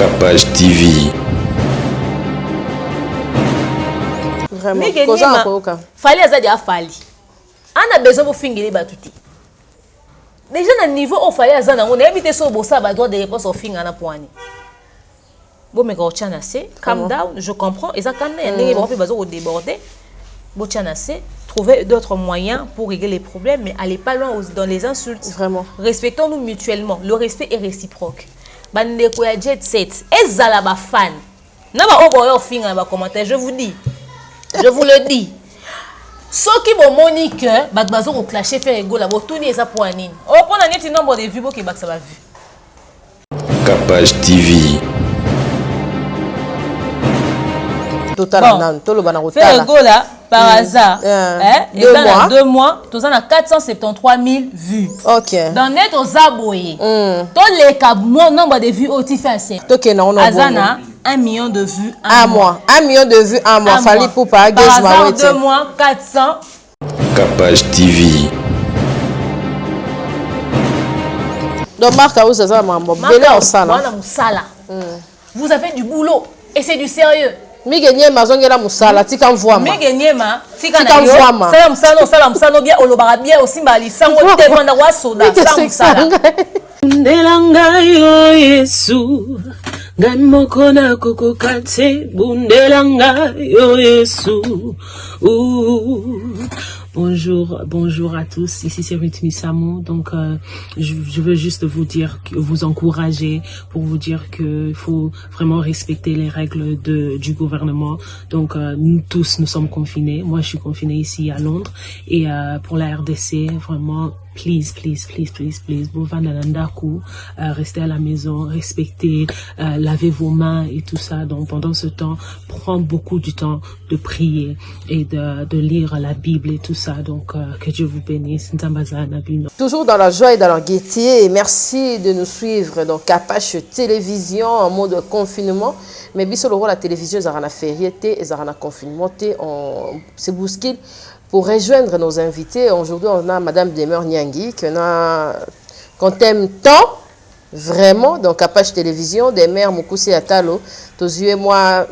Capage TV. Vraiment. Fallait azadi a fali. On a besoin de finir les batouti. Déjà dans le niveau où fallait azadi on a évité ça bossa ba droit de réponse au finir na poani. Bon mais quand tu as assez, calm down, je comprends. Et ça quand il y a des besoin de déborder. Bon tu as assez, trouver d'autres moyens pour régler les problèmes, mais allez pas loin dans les insultes. Vraiment. Respectons-nous mutuellement. Le respect est réciproque. Bande ko ya jet set. Ezala ba fan. Na ba oboyo finir na ba commentaire, je vous dis. Je vous le dis. Ceux qui vont monique, bat bazo au clasher faire ego la botuni et ça pour anine. Oh pour la net nombre de vues qui bat ça va vu. Capage TV. Total nan to lo bana ko faire ego là par hasard. Et dans 2 mois, tous en a 473 000 vues. OK. Dans net aux abonnés. Tous les cas nombre de vues au tifé. OK non Azana 1 million de vues un mois. 1 million de vues un mois. Fallait pour pas par hasard 2 mois 400. Capage TV. Donc Marc a ça mambo. Belé au sala. Vous avez du boulot et c'est du sérieux. Mi gagné mazongela musala tika mvua ma. Mi gagné ma tika na yo. Sala musano bien olobara bien aussi mbali sango te vanda wa soda musala. Bundelanga yo Yesu. Ngan mokona kokokate bundelanga yo Yesu. Bonjour à tous, ici c'est Rhythmi Samo. Donc je veux juste vous dire, vous encourager, pour vous dire qu'il faut vraiment respecter les règles du gouvernement. Donc nous tous, nous sommes confinés. Moi je suis confinée ici à Londres. Et pour la RDC, vraiment, please, restez à la maison, respectez, lavez vos mains et tout ça. Donc pendant ce temps, prends beaucoup du temps de prier et de lire la Bible et tout ça. Donc que Dieu vous bénisse. Toujours dans la joie et dans la gaieté. Et merci de nous suivre dans Capage Télévision en mode confinement. Mais bien sûr, la télévision, ils ont la fériété, ils ont la confinement, on se bouscule. Pour rejoindre nos invités, aujourd'hui on a Madame Demeure Nyangi, qu'on t'aime tant, vraiment, dans Capage Télévision, Demeure Moukousi Atalo, tous et moi,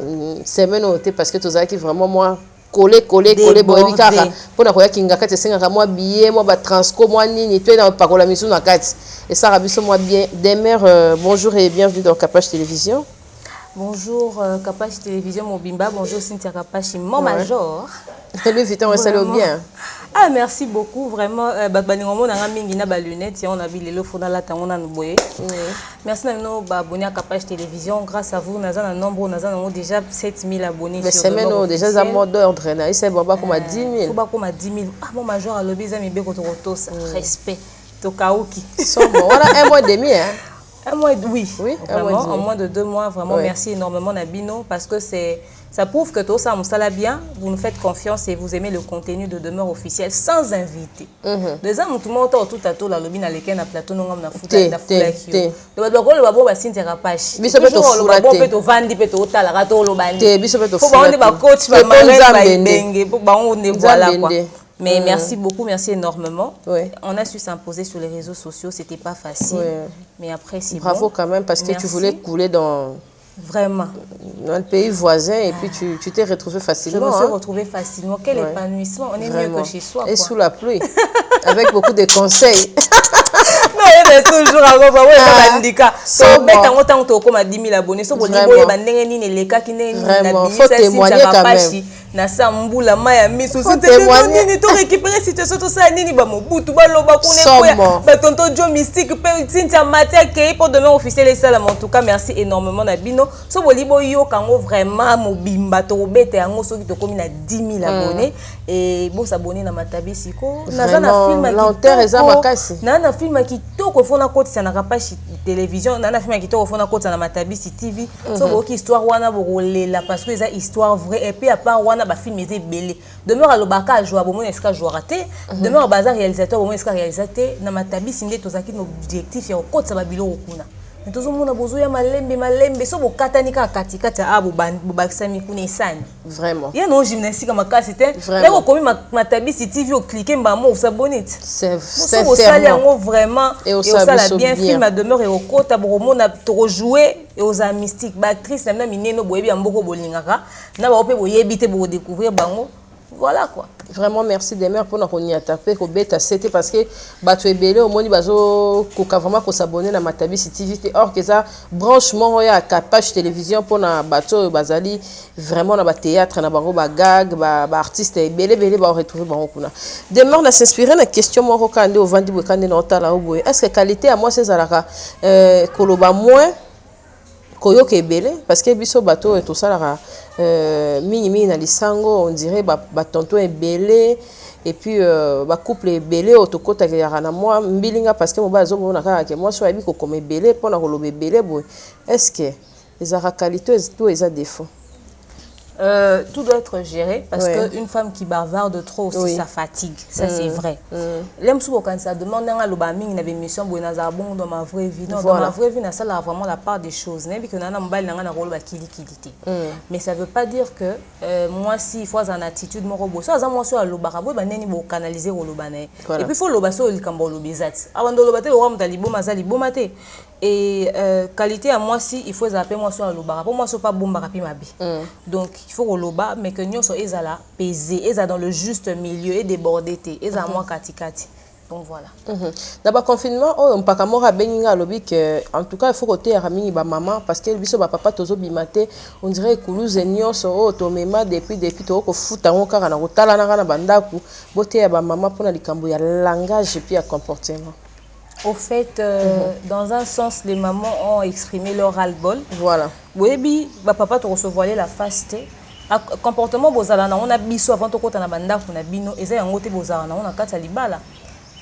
semaine parce que tous qui vraiment moi, collé, boebi kaka, pour na koya kingaka te senga moi billet, moi ba transco, moi nini, tu es dans parola mission na kati. Et ça rabiso moi bien. Demeure, bonjour et bienvenue dans Capage Télévision. Bonjour Capage Télévision Mobimba, bonjour Cynthia Capage, mon major. Lui vite on salue bien. Ah merci beaucoup vraiment baningomo na mingi na ba lunettes on a vu les lofo na la tangona nboye. Merci na no ba abonné à Capage Télévision grâce à vous naza na nombre naza na déjà 7000 abonnés mais sur semaine déjà za mode d'ordre na ise baba comme 10 000. Ba comme 10 000. Ah mon major a lobby za mi be ko to respect to kaoki. Bon voilà un mois et demi hein. Un mois, oui, vraiment, en moins de 2 mois, vraiment, merci énormément Nabino, parce que ça prouve que tout ça, ça bien, vous nous faites confiance et vous aimez le contenu de Demeure officielle sans inviter. Déjà, tout le monde tout à tout, la lobby na lequel na plateau non na fouta na fouta. Le babo le babo ba Cynthia Capage. Biso pe to fouta. Le babo pe to vandi pe to tala rato lo bandi. Biso pe to fouta. Pour ba coach ba marraine ba bengue, pour ba on ne voilà quoi. Mais merci beaucoup, merci énormément. On a su s'imposer sur les réseaux sociaux, c'était pas facile. Mais après, c'est bon. Bravo quand même, parce que tu voulais couler dans le pays voisin et puis tu t'es retrouvé facilement. Je me suis retrouvée facilement. Quel épanouissement, on est mieux que chez soi. Et sous la pluie, avec beaucoup de conseils. Non, il est toujours à un handicap. So, bête en autant que 10 000 abonnés. So, vraiment, faut témoigner quand même. Na sambula maya misu témoigner ni to récupérer situation to ça nini ba mobutu ba loba kone ba tonton Joe Mystique pe Cynthia Matia ke pour Demeure officiel et ça en tout cas merci énormément na bino so bolibo yo kango vraiment mobimba to bete yango so ki to komi na 10 000 abonnés et bon s'abonner na matabi siko na za film ki na film ki to ko fona koti na Capage Télévision na film ki to ko fona koti na matabi TV so bo ki histoire wana bo lela parce que ça histoire vraie et puis à part wana ba film était belé Demeure à lobaka jouer bon est-ce jouer raté Demeure bazar réalisateur bon est-ce réalisateur na matabi sinde tozaki no objectif ya ko ça ba bilo kuna mais tout le monde a besoin de malembe so bokatani ka katikati a bobakisa mikuna esani vraiment il y a no gymnastique comme ça c'était là comme matabisi TV au cliquer mbamo ou s'abonner c'est fermement vraiment et ça la bien film à demeure et au kota bromo na to jouer et aux mystique ba actrice na mineno boyebi amboko bolingaka na ba ope boyebi te bo découvrir bango. Voilà quoi. Vraiment merci Demer pour nous taper ko beta c'était parce que bato ebele au moni bazo ko vraiment ko s'abonner na Matabisi TV or que ça branchement ya Capage télévision pour na bato bazali vraiment na ba théâtre na bango ba gag ba artiste ebele ba retrouver bango kuna. Demer na s'inspirer na question moko kande au vandi bo kande na otala oboye. Est-ce que qualité à moi c'est zalaka koloba moins koyoka ebele parce que biso bato et tout ça la minimi na lisango on dirait ba tonton ebele et puis ba couple ebele otokota ya na moi mbilinga parce que mo ba zo mona ka ke moi so abi ko comme ebele pona ko lobe ebele boy est-ce que les ara qualité tout les a défaut tout doit être géré parce que une femme qui bavarde trop aussi ça fatigue ça c'est vrai l'aime souvent quand ça demande un loba mingi na émission boina za bon dans ma vraie vie non dans ma vraie vie na ça là vraiment la part des choses n'est que nana mbali na rôle ba kilikilité mais ça veut pas dire que moi si il faut en attitude mon robot ça moi sur loba rabo ba neni bo canaliser loba na et puis faut loba so likambo lobizati avant de loba te wa mtali boma za liboma te et qualité à moi si il faut appeler moi sur loba pour moi so pas bomba rapi mabi donc il faut loba mais que nous sommes ezala pesé ezala dans le juste milieu et débordé ezala moi katikati donc voilà d'abord confinement on pas kamora beninga lobi que en tout cas il faut côté ramini ba maman parce que biso ba papa tozo bimate on dirait kuluze nyonso to mema depuis to ko futa on kaka na kotala na bandaku boté ya ba maman pona likambo ya langage et puis ya comportement. Au fait, dans un sens, les mamans ont exprimé leur ras-le-bol. Voilà. Oui, papa te recevoir la face. Comportement bozalana, on a biso avant de côté na banda on a bino et ça yango te bozalana, on a kata libala.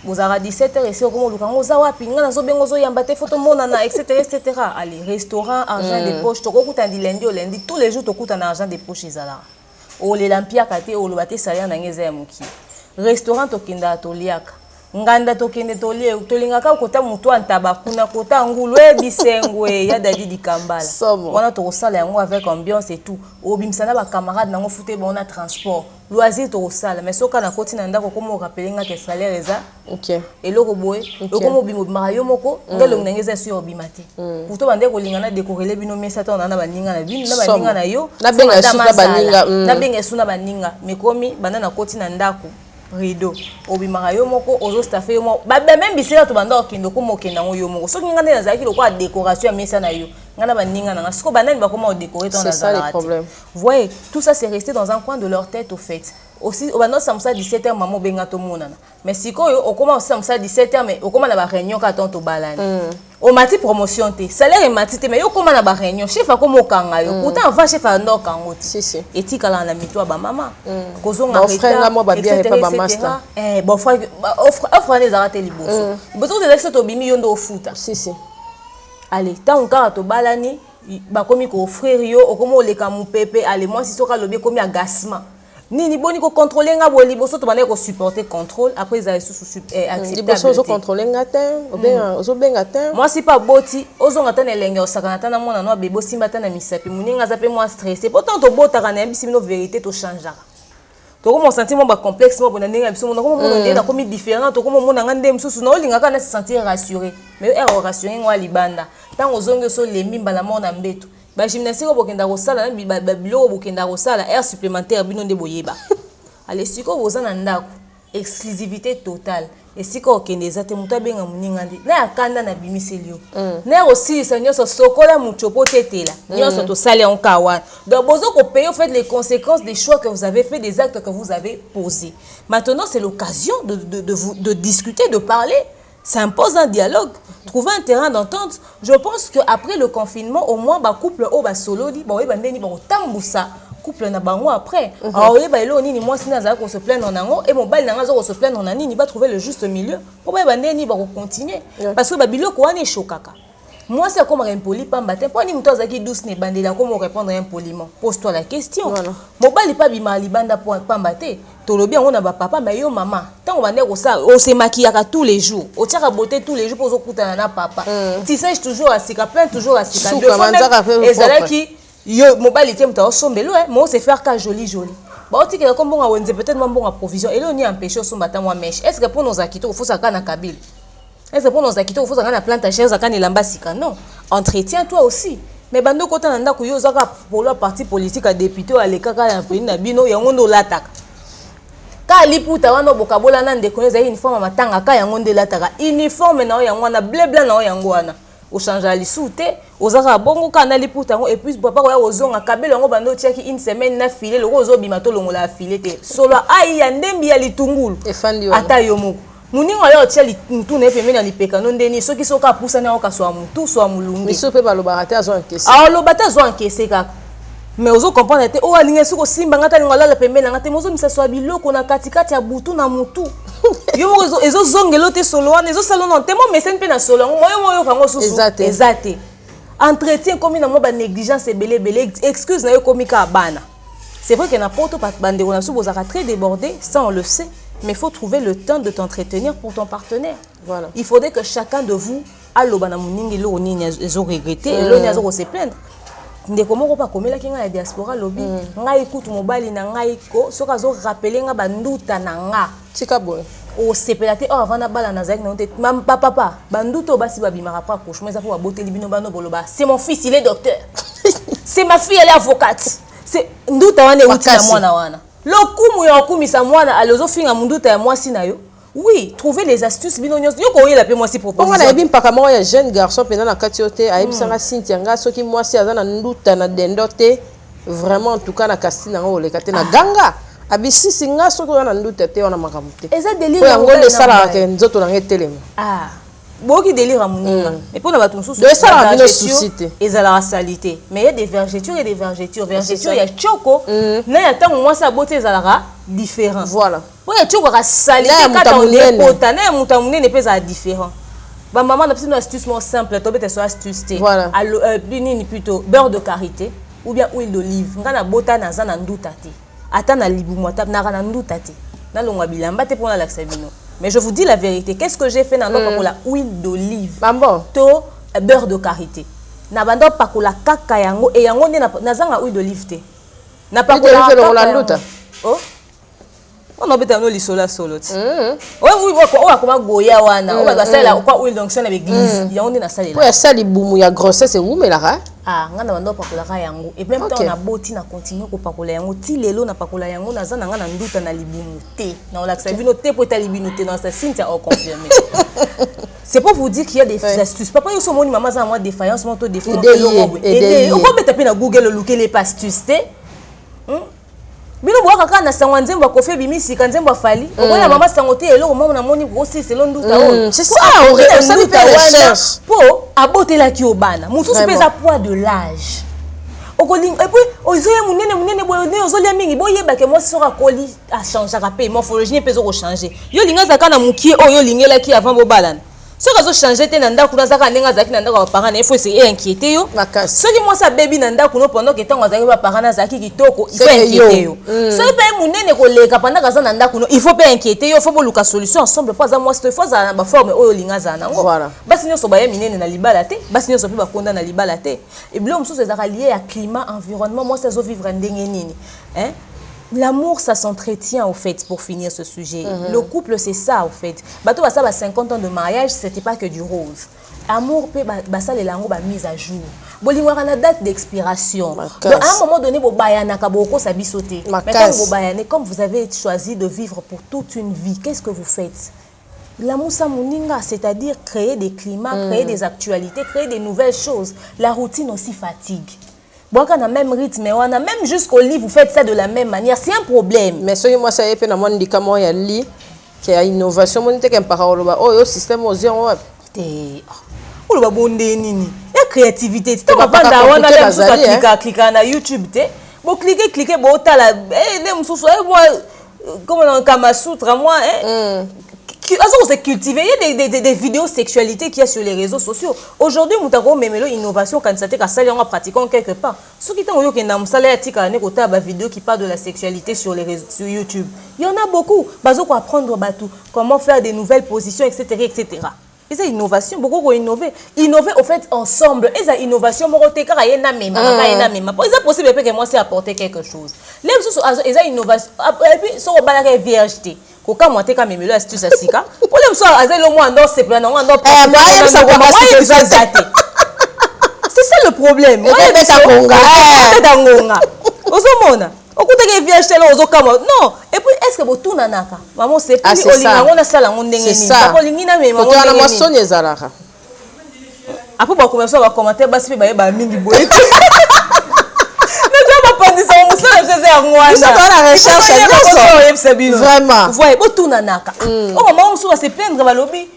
Bozara 17h et c'est comme le kango zawa pinga na zo bengo zo yambate photo monana etc. Allez, restaurant, argent des poches, to kokuta ndi lundi au lundi, tous les jours to kuta na argent des poches ezala. O le lampia kate o lo bate salaire na ngeza ya muki. Restaurant to kinda to liaka. Nganda tokende tolie tolingaka kota mutu antaba kuna kota ngulu ebisengwe ya dadi dikambala wana to sala yango avec ambiance et tout obimsana ba camarades nango fute bon na transport loisir to sala mais soka na koti na ndako komo rappelinga ke salaire eza OK et loko boye komo bimo mayo moko ngalo ngengeza sur bimate kuto bande ko lingana décorer bino mesa to na baninga na bino na baninga na yo na benga suna baninga na benga suna baninga mais komi banda na koti na ndako rideau obimaka yo moko ozo staffer yo moko ba même bisela to banda okendo ko mokenda ngo yo moko soki ngana na zaki lokwa décoration ya mesa na yo ngana baninga na siko banani ba comment décorer ton c'est ça le problème. Voyez, tout ça c'est resté dans un coin de leur tête au fait. Aussi au banda samsa 17h maman benga to monana mais siko yo okoma samsa 17h mais okoma na ba réunion ka tonto balani o mati promotion te salaire mati te mais yo koma na ba réunion chef akomo kanga yo pourtant va chef ando kango ti si etika la na mitwa ba mama kozonga frère moi ba bien pas ba master bon frère offre les arrêter liboso besoin de ça to bimi yondo futa si allez tant ka to balani ba komi ko frère yo okomo leka mu pepe allez moi si soka lobi komi agacement Nini boni ko contrôler nga boli boso to bane ko supporter contrôle après ils allaient sous accepter boso zo contrôler ngatin ozo bengatin moi si pas boti ozo ngata na lenge osakana tana mona no bebo simba tana misapi muninga zape moi stressé pourtant to bota kana bisi no vérité to changer to ko mon sentiment ba complexe mo bonane nga biso mo ko mo ndenda ko mi différent to ko mo na ngande msusu na olinga kana se sentir rassuré mais rassuré ngwa libanda tant ozongo so lembi mbala mona mbeto ba gymnastique bokenda kosala na biloko bokenda kosala air supplémentaire bino nde boyeba allez siko bozana ndako exclusivité totale et siko okende ezate mutu abenga muninga ndi na yakanda na bimiselio na aussi nyonso sokola muchopo tetela nyonso to sale en kawan donc bozo ko payer en fait les conséquences des choix que vous avez fait des actes que vous avez posés maintenant c'est l'occasion de discuter de parler. Ça impose un dialogue, trouver un terrain d'entente. Je pense qu'après le confinement, au moins, bah couple au bas solo dit, bah oui, bah ndeni bah tamboussa couple na bango après. Alors oui, bah elo ni moi si naza ko se plaindre en ango et mon bal na ko se plaindre en ani ni va trouver le juste milieu. Pour bah ndeni bah continuer parce que bah biloko wane chokaka. Moi, c'est comme impoli, pambate. Pour ni mouton zaki douce ne bandela, comment répondre impoliment? Pose-toi la question. Voilà. Mobali pas bima libanda pour pambate. Tolobi on a papa, mais yo maman. Tant on va dire ça, on se maquille tous les jours. On tient à beauté tous les jours pour se na papa. Tu sais, toujours à sika, plein toujours à sika. Deux fois même. Et ça qui yo mobali tient mouton sombelo, mais on se faire qu'à joli. Bah tu que comme bon on peut-être même bon à provision. Et là on y empêché au sombata moi mèche. Est-ce que pour nos akito il faut ça kana kabile? Est-ce que pour nos acquittons, il faut que plantation zakani lambasika? Non. Entretiens toi aussi. Mais bando kota nanda kuyo zaka pour le parti politique à député à l'écaka ya pays na bino yangondo lataka. Ka liputa wana bokabola na ndeko za uniforme matanga ka yangondo lataka. Uniforme na yangwana blebla na yangwana. O changer lisute, ozaka bongo kana liputa ngo et puis papa ko ya ozonga kabelo ngo bando tiaki une semaine na filé le rozo bimato longola filé te. Solo ai ya ndembi ya litungulu. Efandi ata yomoko. Muningo ya otcheli ntu na pembe na lipeka no ndeni soki soka pusa na oka so mutu so mulungu miso pe balobaka azo encaisser lobata azo encaisser kaka mais ozo comprendre te o alinga soko simba ngata lingola la pembe na ngate mozo misa so biloko na katikati ya butu na mutu yo mo ezo zongelo te solo wana ezo salon te mo mesen pe na solo moyo kango susu ezate entretien comme na mo ba négligence belé excuse na yo komika bana. C'est vrai que n'importe quoi bande on a sous bozaka très débordé, ça on le sait. Mais il faut trouver le temps de t'entretenir pour ton partenaire. Voilà. Il faudrait que chacun de vous a l'obana muningi lo ni zo regretter et lo ni zo se plaindre. Ndeko moko pa komela ki nga ya diaspora lobby, nga écoute mobali na nga iko soka zo rappeler nga banduta na nga. Tika boy. O sepelate o avant na bala na zaki na onte mam papa banduto basi babimaka pa couche mais ça faut boter libino bano boloba. C'est mon fils, il est docteur. C'est ma fille, elle est avocate. C'est nduta wana uti na mwana wana. Lokumu ya okumisa mwana alozo finga munduta ya mwasi na yo. Oui, trouver les astuces binonyos. Yo ko yela pe mwasi proposition. On a ebim paka mo ya jeune garçon pena na katiote aibisanga Cynthia nga soki mwasi azana nduta na dendote vraiment en tout cas na kastina ngo le katena ganga. Abisi singa soki na nduta te wana makamute. Eza délire. Ya ngo le sala ke nzoto na ngetelema. Ah. Boki délire amuninga. Et pour na batu mususu. De ça la société. Eza la salité. Mais il y a des vergetures et des vergetures. Vergetures il y a choco. Na ya tango moi sa beauté ezalaka différent. Voilà. Ouais, choco ka salité kata on dépota na muta munene pesa différent. Ba maman na petite astuce moins simple, to bete so astuce té. Voilà. Nini plutôt beurre de karité ou bien huile d'olive. Ngana bota na za na nduta té. Ata na libu mwata na nduta té. Na longwa bilamba té pour na laksabino. Mais je vous dis la vérité, qu'est-ce que j'ai fait dans la huile d'olive? Bon. To beurre de karité. Na bando pakola kaka yango et yango na zanga huile d'olive té. Na pakola kaka. Oh. On obeta no lisola solo ti. Oui, on comment goya wana. On va sala quoi huile d'onction avec l'église. Yango na sala. Pour ça li bumu ya grossesse ou mais là. Ah, ngana bando pakola ka yango. Et même temps na boti na continuer ko pakola yango ti lelo na pakola yango na zana ngana nduta na libumu té. Na la sa vino té pour ta libumu té dans sa Cynthia au confirmé. C'est pour vous dire qu'il y a des astuces. Papa yo so moni maman za moi défaillance mon to défaillance. Et on peut mettre na Google le looker les astuces té. Bino boka kana na sango nzembo kofe bimisi kanzembo fali okola mama sango te eloko mama na moni aussi selon nduta o c'est ça on recherche po abotela ki obana mususu pesa poids de l'âge okoling et puis ozoye munene boye ozolia mingi boyeba ke moi sera koli a changer ka pe morphologie pesa ko changer yo linga zaka na mukie oyo lingela ki avant bobalana ce que changer te nanda kuna zaka nenga zaki nanda ka parents il faut se inquiéter yo ce qui moi ça baby nanda kuna pendant que tant zaki ba parents zaki kitoko il faut inquiéter yo ce pe munene ko leka pendant que ça nanda kuna il faut pas inquiéter yo faut boluka solution ensemble pas moi cette fois ça ba forme oyo linga za nango basi nyo so ba minene na libala te basi nyo so pe ba konda na libala te et bilo muso ezaka lié à climat environnement moi ça zo vivre ndenge nini hein. L'amour, ça s'entretient, au fait, pour finir ce sujet. Le couple, c'est ça, au fait. Bato, ça, 50 ans de mariage, c'était pas que du rose. Amour, ça, les langues, mise à jour. Bon, il y a une date d'expiration. Donc, à un moment donné, ça bisoté. Mais comme vous avez choisi de vivre pour toute une vie, qu'est-ce que vous faites? L'amour, ça, c'est-à-dire créer des climats, créer des actualités, créer des nouvelles choses. La routine aussi fatigue. Bon, on a même rythme, on a même jusqu'au lit, vous faites ça de la même manière, c'est un problème. Mais ce que moi, ça y est, il y a un lit, qui a innovation, il y a un parole, oh, système aux yeux, il y a créativité. Si tu vas pas cliquer na YouTube, bon, cliquer, bon, tu as la, comment on Kama Sutra, moi, se cultiver. Il y a des vidéos sexualité qu'il y a sur les réseaux sociaux. Aujourd'hui, nous avons même l'innovation quand ça t'est qu'à ça, on pratiquant quelque part. Ce qui est en que nous avons des vidéos qui parlent de la sexualité sur les réseaux, sur YouTube. Il y en a beaucoup. Bazo pour apprendre comment faire des nouvelles positions, etc., etc. Et c'est innovation, beaucoup qui innover. Innover au fait ensemble. Et c'est innovation, c'est possible que moi c'est apporter quelque chose. Les choses, c'est innovation. Et puis, si on a la viergeté. Koka monter quand même là c'est tout ça sika pour les soir azel le moins non c'est plein non c'est ça le problème moi ozomona okuteke vierge là ozokama non et puis est-ce que botu nanaka maman c'est plus olinga ngona sala ngondenge ni bakolingi na mema ngona na masoni ezalaka après ba commencer ba commenter basi pe ba mingi boye vraiment voyez tout nanaka au moment où on se plaindre ba lobby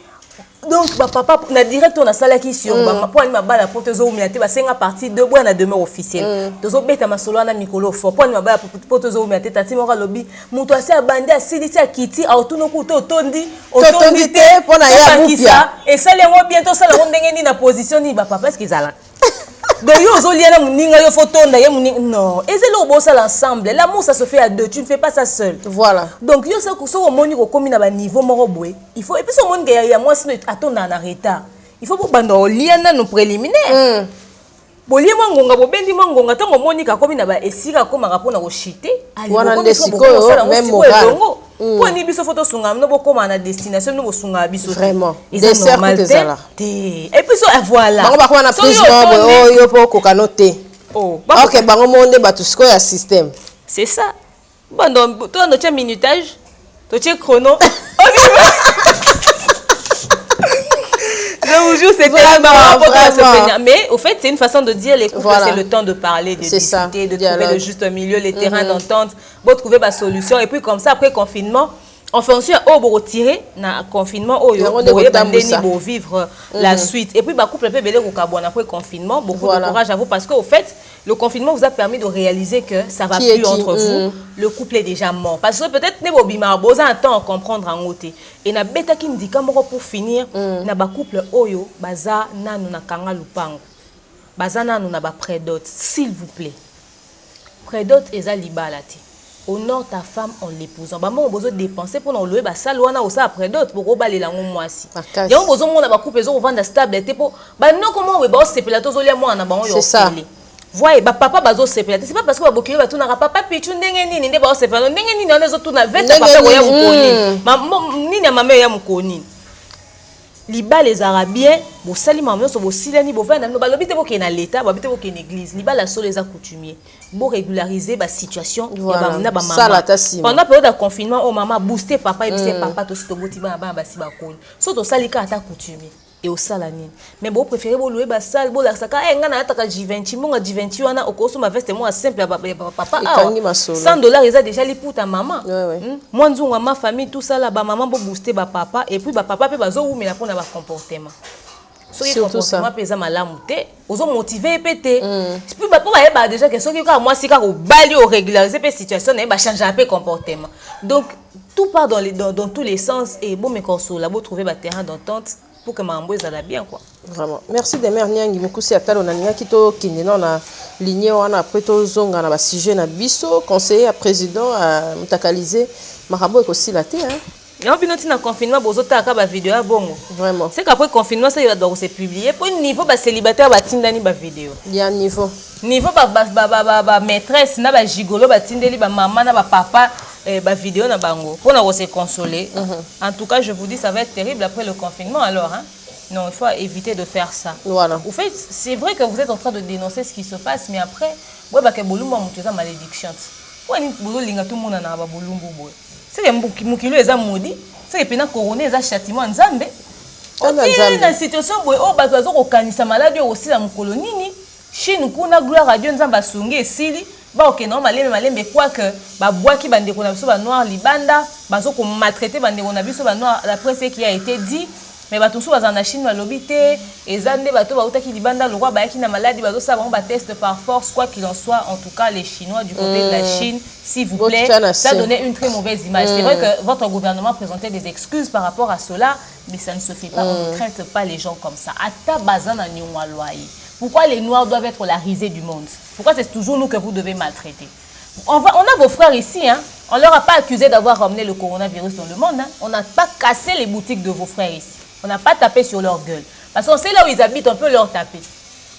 donc papa na direct on a sala qui sur ba pour ma bala pour te zo miate ba senga partie de bois na demeure officielle to zo beta masolo na mikolo fo pour ma bala pour te zo miate tati mo ka lobby muto asi abandi asilisi akiti autono ku to tondi te pour na ya bupia et ça les mo bientôt ça la ndenge ni na position ni ba papa est-ce qu'ils ala donc yo zoliana muninga yo fotonda ya muninga non et c'est le bossa l'ensemble l'amour ça se fait à deux tu ne fais pas ça seul voilà donc yo ça ko moni ko komi na ba niveau moko boy il faut et puis so moni ya moi sinon attendre en retard il faut pour banda oliana no préliminaire bolie ngonga bobendi ngonga tango moni ka komi na ba esika ko maka pona ko chiter wana ndesiko même moral pour ni biso photo sunga no bokoma na destination no bosunga biso vraiment c'est normal et puis so voilà bango bakoma na prison yo po ko kanote OK bango monde batusiko ya système c'est ça bon donc toi no minutage to chrono je vous jure, c'est tellement mais au fait, c'est une façon de dire les couples, c'est le temps de parler, de discuter, de trouver le juste milieu, les terrains d'entente, pour trouver ma solution. Et puis comme ça, après confinement, enfin ensuite, on va retirer na confinement, on va vivre la suite. Et puis, couple peut belé après confinement, beaucoup de courage à vous parce qu'au fait, le confinement vous a permis de réaliser que ça va plus entre vous. Le couple est déjà mort. Parce que peut-être ne bobima besoin un temps à comprendre en côté. Et na beta qui dit pour finir, na ba couple oyo baza nanu na kanga lupango. Baza nanu na ba prédot, s'il vous plaît. Prédot eza libalati. Honore ta femme en l'épousant. Bah moi on besoin dépenser pour nous louer bah ça loana au ça après d'autres pour reballer la moi si. Et on besoin on a ba couple ils ont vendre stabilité pour bah non comment on va se pelato zolia moi na ba on yo. C'est ça. Voyez bah papa bazo se pelato c'est pas parce que ba bokilo ba tuna papa pichu ndenge nini ndé ba se pelato ndenge nini on les autres na vete papa ya mukoni. Maman nini maman ya mukoni. Liba les arabiens bo sali maman so bo silani bo vanda no ba lobite bo ke na l'état ba bite bo ke église liba la sol les accoutumiers bo régulariser ba situation ya ba maman pendant période de confinement oh maman booster papa et puis papa to sito boti ba si ba koni so to sali ka ata coutumier et au salani mais bo préférer bo louer ba sal bo la saka ngana ataka J20 monga J20 wana okoso ma veste moi simple papa $100 ils a déjà li pour ta maman moi nzunga ma famille tout ça là ba maman bo booster ba papa et puis ba papa pe bazo ou mais la pona ba comportement surtout ça pesa malamu te ozo motiver pété puis ba ba déjà que soki ka moi si ka ko bali au régulariser pe situation na ba changer un peu comportement donc tout part dans tous les sens et bon me consola bo trouver ba terrain d'entente pour que mambo ezala bien quoi vraiment merci de mère nyangi mukusi atalo na nyaki to kindena na lignée wana après to zonga na ba sujet na biso conseiller à président à mutakaliser makambo ekosila te hein. Et on binoti na confinement bozota ka ba vidéo ya bongo vraiment c'est qu'après confinement ça il doit se publier pour niveau ba célibataire ba tindani ba vidéo il y a niveau ba maîtresse na ba gigolo ba tindeli ba maman na ba papa ba vidéo na bango pour na se consoler en tout cas je vous dis ça va être terrible après le confinement alors hein. Non, il faut éviter de faire ça. Voilà. Au fait, c'est vrai que vous êtes en train de dénoncer ce qui se passe mais après ouais ba ke bolumba mutu za malédiction. Wani bolo linga tout monde na ba bolumbu boy. C'est que mukilo eza maudit, c'est que pena couronner eza châtiment nzambe. On est dans situation boy oh ba zo ko kanisa malade aussi la mukolo nini. Chine kuna gloire à Dieu nzamba sungi esili ba okena malembe quoi que ba boaki bande ko na biso ba noir libanda bazo ko maltraiter bande ko na biso ba noir la presse qui a été dit mais bato so baza na Chine balobi te ezande bato bautaki libanda lokwa bayaki na maladie bazo sa ba test par force quoi qu'il en soit en tout cas les Chinois du côté de la Chine s'il vous plaît ça donnait une très mauvaise image. C'est vrai que votre gouvernement présentait des excuses par rapport à cela mais ça ne se fait pas. On ne traite pas les gens comme ça. Ata bazana nyongwa loyer. Pourquoi les Noirs doivent être la risée du monde? Pourquoi c'est toujours nous que vous devez maltraiter? On a vos frères ici, hein? On ne leur a pas accusé d'avoir ramené le coronavirus dans le monde. Hein? On n'a pas cassé les boutiques de vos frères ici. On n'a pas tapé sur leur gueule. Parce qu'on sait là où ils habitent, on peut leur taper.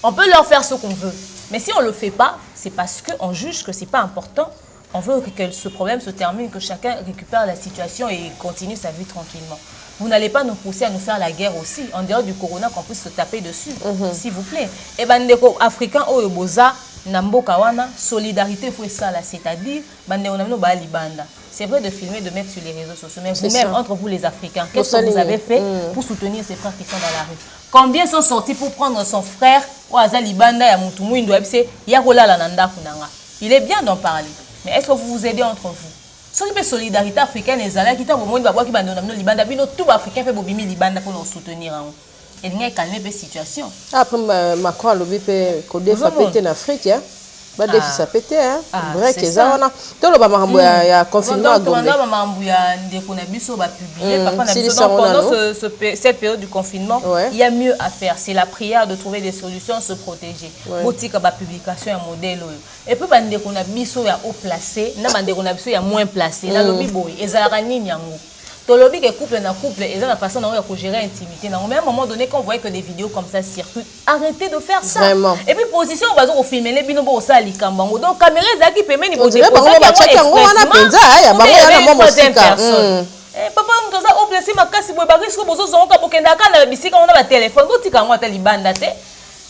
On peut leur faire ce qu'on veut. Mais si on ne le fait pas, c'est parce qu'on juge que ce n'est pas important. On veut que ce problème se termine, que chacun récupère la situation et continue sa vie tranquillement. Vous n'allez pas nous pousser à nous faire la guerre aussi, en dehors du corona, qu'on puisse se taper dessus, s'il vous plaît. Et ben, les Africains, Namboka wana, solidarité, faut ça là, c'est-à-dire, c'est vrai de filmer, de mettre sur les réseaux sociaux, mais vous-même, entre vous les Africains, qu'est-ce que vous avez fait pour soutenir ces frères qui sont dans la rue? Combien sont sortis pour prendre son frère, il est bien d'en parler, mais est-ce que vous vous aidez entre vous? Si vous avez solidarité africaine, les Alliés qui ont tout Africain fait bobimi libanda pour nous soutenir. Et il y a calmé la situation. Après, Macron a lobby pour défendre en Afrique. Ba défi ça pété hein vrai que ça on a tout le bamambo ya confinement à Gombe. Donc bamambo ya ndeko na biso ba publier papa na biso pendant cette période du confinement, il y a mieux à faire, c'est la prière de trouver des solutions, se protéger. Botika ba publication un modèle et puis ba ndeko na biso ya haut placé, na ba ndeko na biso ya moins placé, na lobi boy ezalaka nini yango. Tolobi que couple na couple et la façon dont on gérer l'intimité. Mais à un moment donné, quand on voit que des vidéos comme ça circulent, arrêtez de faire ça. Vraiment. Et puis position, on va dire au film, les binobo au sali kambango. Donc caméra zaki permet de poser. Papa, on doit au placer ma casse pour baris que bozo zonga bokenda kana bisika on a le téléphone, donc tika ngwa talibanda te.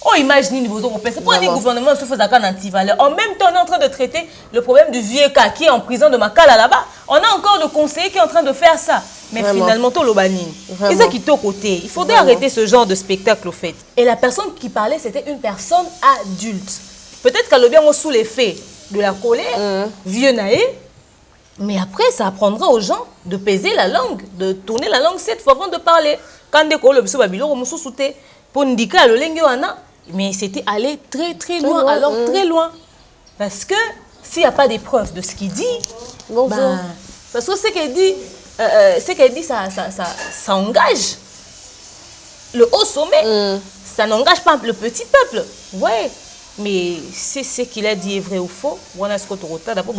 Oh, imaginez bozo au placer. Pourquoi le gouvernement se fait ça anti-valeur? En même temps, on est en train de traiter le problème du vieux cas qui est en prison de Makala là-bas. On a encore le conseiller qui est en train de faire ça. Mais finalement, tout le banni. Et ça qui est au côté. Il faudrait arrêter ce genre de spectacle au fait. Et la personne qui parlait, c'était une personne adulte. Peut-être qu'elle est bien sous l'effet de la colère, vieux naïf. Mais après, ça apprendra aux gens de peser la langue, de tourner la langue cette fois avant de parler. Quand des collègues le babilo au moussou souté pour indiquer le lenguana, mais c'était aller très loin, alors très loin. Parce que s'il n'y a pas de preuves de ce qu'il dit, parce que ce qu'elle dit, ça engage le haut sommet, ça n'engage pas le petit peuple. Ouais, mais c'est ce qu'il a dit est vrai ou faux. On a ce qu'on a d'abord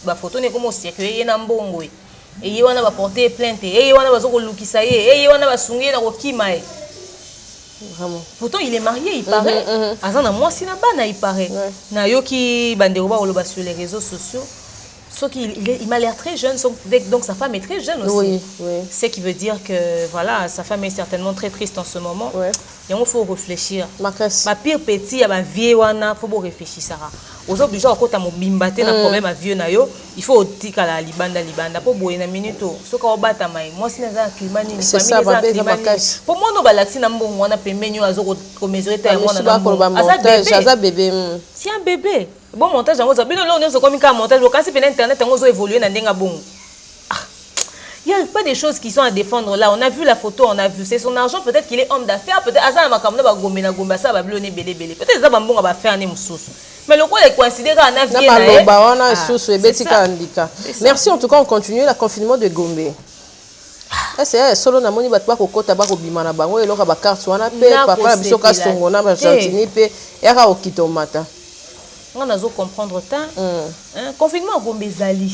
ma photo n'est comme aussi que y a un bon et y a porté plainte et y a vraiment. Pourtant il est marié, il paraît. Azana moi si na bana il paraît. Na yoki banderoba oloba sur les réseaux sociaux. Sauf qu'il m'a l'air très jeune, donc sa femme est très jeune aussi. Ce qui veut dire que voilà, sa femme est certainement très triste en ce moment. Et il faut réfléchir. Ma pire petit, il y a ma vieille wana, il faut réfléchir ça. Aux autres gens, quand tu as mon bimbate, un problème à vieux nayo, il faut dire à la libanda pour boire une minute. Ce qu'on bat à moi, si nous avons climat, c'est ça. Pour moi, nous balaxi na mbongo wana pembeni azo ko mesurer ta moi na bébé. C'est un bébé. Bon montage en gros, bien là on est comme un montage. Quand c'est sur internet, on va évoluer na ndenga bon. Il n'y a pas des choses qui sont à défendre là. On a vu la photo, on a vu. C'est son argent, peut-être qu'il est homme d'affaires, peut-être Azana Makamna va gomena gomba ça va blonner belé. Peut-être ça va bon va faire un moussous. Mais le quoi est considéré un avis. Merci en tout cas, on continue le confinement de Gombe. C'est solo na moni batwa ko kota ba ko bimana bango et loka ba carte wana pe papa biso ka songo na ba gentini pe era o kitomata. On a zo comprendre tant. Confinement Gombe zali.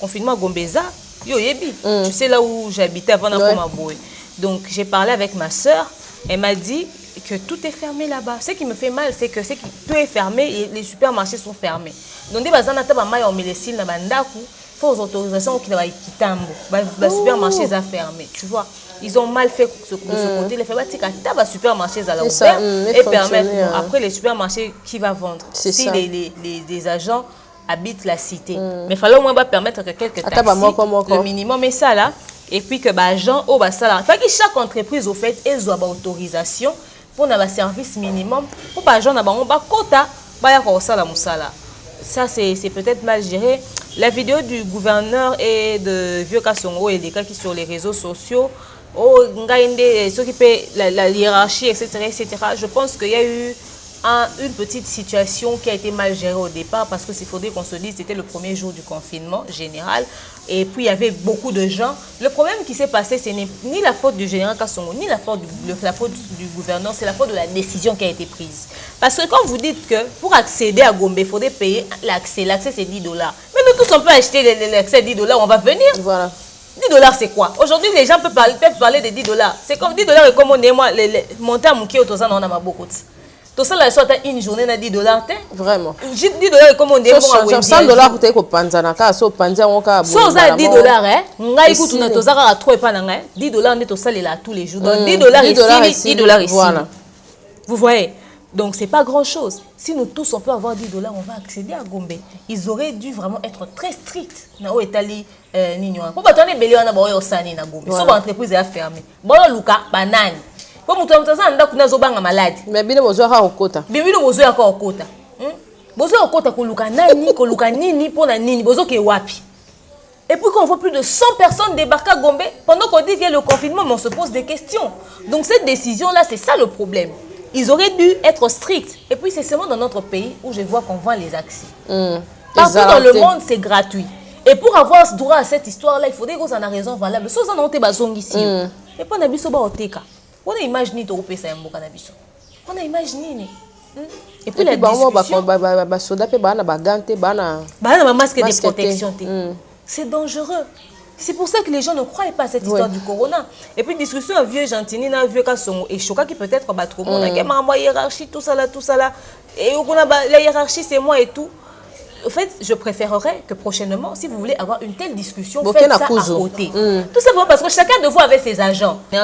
Confinement Gombeza. Yo yebi, tu sais là où j'habitais avant d'Akomaboué. Donc j'ai parlé avec ma soeur, elle m'a dit que tout est fermé là-bas. Ce qui me fait mal, c'est que tout est fermé et les supermarchés sont fermés. Donc des bazana taba mai on met les cils na bandaku, faut aux autorisations qui va kitambo. Ba supermarché a fermé, tu vois. Ils ont mal fait de ce côté, les fait taba supermarché à la ouvert et permettre après les supermarchés qui va vendre. Si les agents habite la cité. Mais il fallait au moins permettre que quelques taxis, le minimum est ça là. Et puis que les gens au ça il faut que chaque entreprise au fait ait une autorisation pour avoir un service minimum pour que les gens aient un quota ça c'est peut-être mal géré. La vidéo du gouverneur et de Vieux Kassongo et des cas qui sur les réseaux sociaux oh, ceux qui paient la hiérarchie, etc., etc. Je pense qu'il y a eu une petite situation qui a été mal gérée au départ parce que s'il faudrait qu'on se dise, c'était le premier jour du confinement général et puis il y avait beaucoup de gens. Le problème qui s'est passé, ce n'est ni la faute du général Kassongo, ni la faute du gouverneur, c'est la faute de la décision qui a été prise. Parce que quand vous dites que pour accéder à Gombe, il faudrait payer l'accès. L'accès, c'est 10 $. Mais nous tous, on peut acheter l'accès à 10 $, on va venir. Voilà. 10 $, c'est quoi? Aujourd'hui, les gens peuvent parler de 10 $. C'est comme 10 $ et comme on est moi, monter à Mouki, on a beaucoup. Tout ça, là, soit une journée à 10 $. Vraiment. 10 $, comme on dit, 100 $, tu es au Panzanaka, so Panzanaka. So, ça 10 $, hein? Nga écoute, on a tout ça à trop et pas n'anga. 10 $, on est tout ça là tous les jours. Donc 10 $ ici, 10 $ ici. Voilà. Vous voyez? Donc, c'est pas grand-chose. Si nous tous, on peut avoir 10 $, on va accéder à Gombe. Ils auraient dû vraiment être très stricts. Na o etali nino. Pour pas tourner belé on a boyo sani na Gombe. So, l'entreprise est fermée. Boyo luka banane. Pour mutu mtasa nda kuna zobanga maladi. Mais bino bozo ka okota. Bino bozo ka okota. Bozo okota ko luka nani, ko luka nini pona nini, bozo ke wapi. Et puis quand on voit plus de 100 personnes débarquer à Gombe, pendant qu'on dit qu'il y a le confinement, mais on se pose des questions. Donc cette décision-là, c'est ça le problème. Ils auraient dû être stricts. Et puis c'est seulement dans notre pays où je vois qu'on vend les accès. Partout dans le monde, c'est gratuit. Et pour avoir ce droit à cette histoire-là, il faudrait qu'on en a raison valable. Sauf ça, on a bazong ici. Et puis on a biso ba oteka. On a imaginé to opesa ya mboka na biso. On a imaginé. Et puis la discussion. Masque de protection. C'est dangereux. C'est pour ça que les gens ne croient pas à cette histoire du corona. Et puis discussion à vieux Gentini, à vieux Kassongo et Choka qui peut-être va trop bon. La hiérarchie, tout ça là. Et la hiérarchie, c'est moi et tout. En fait, je préférerais que prochainement, si vous voulez avoir une telle discussion, faites ça à côté. Tout simplement parce que chacun de vous avait ses agents. Mais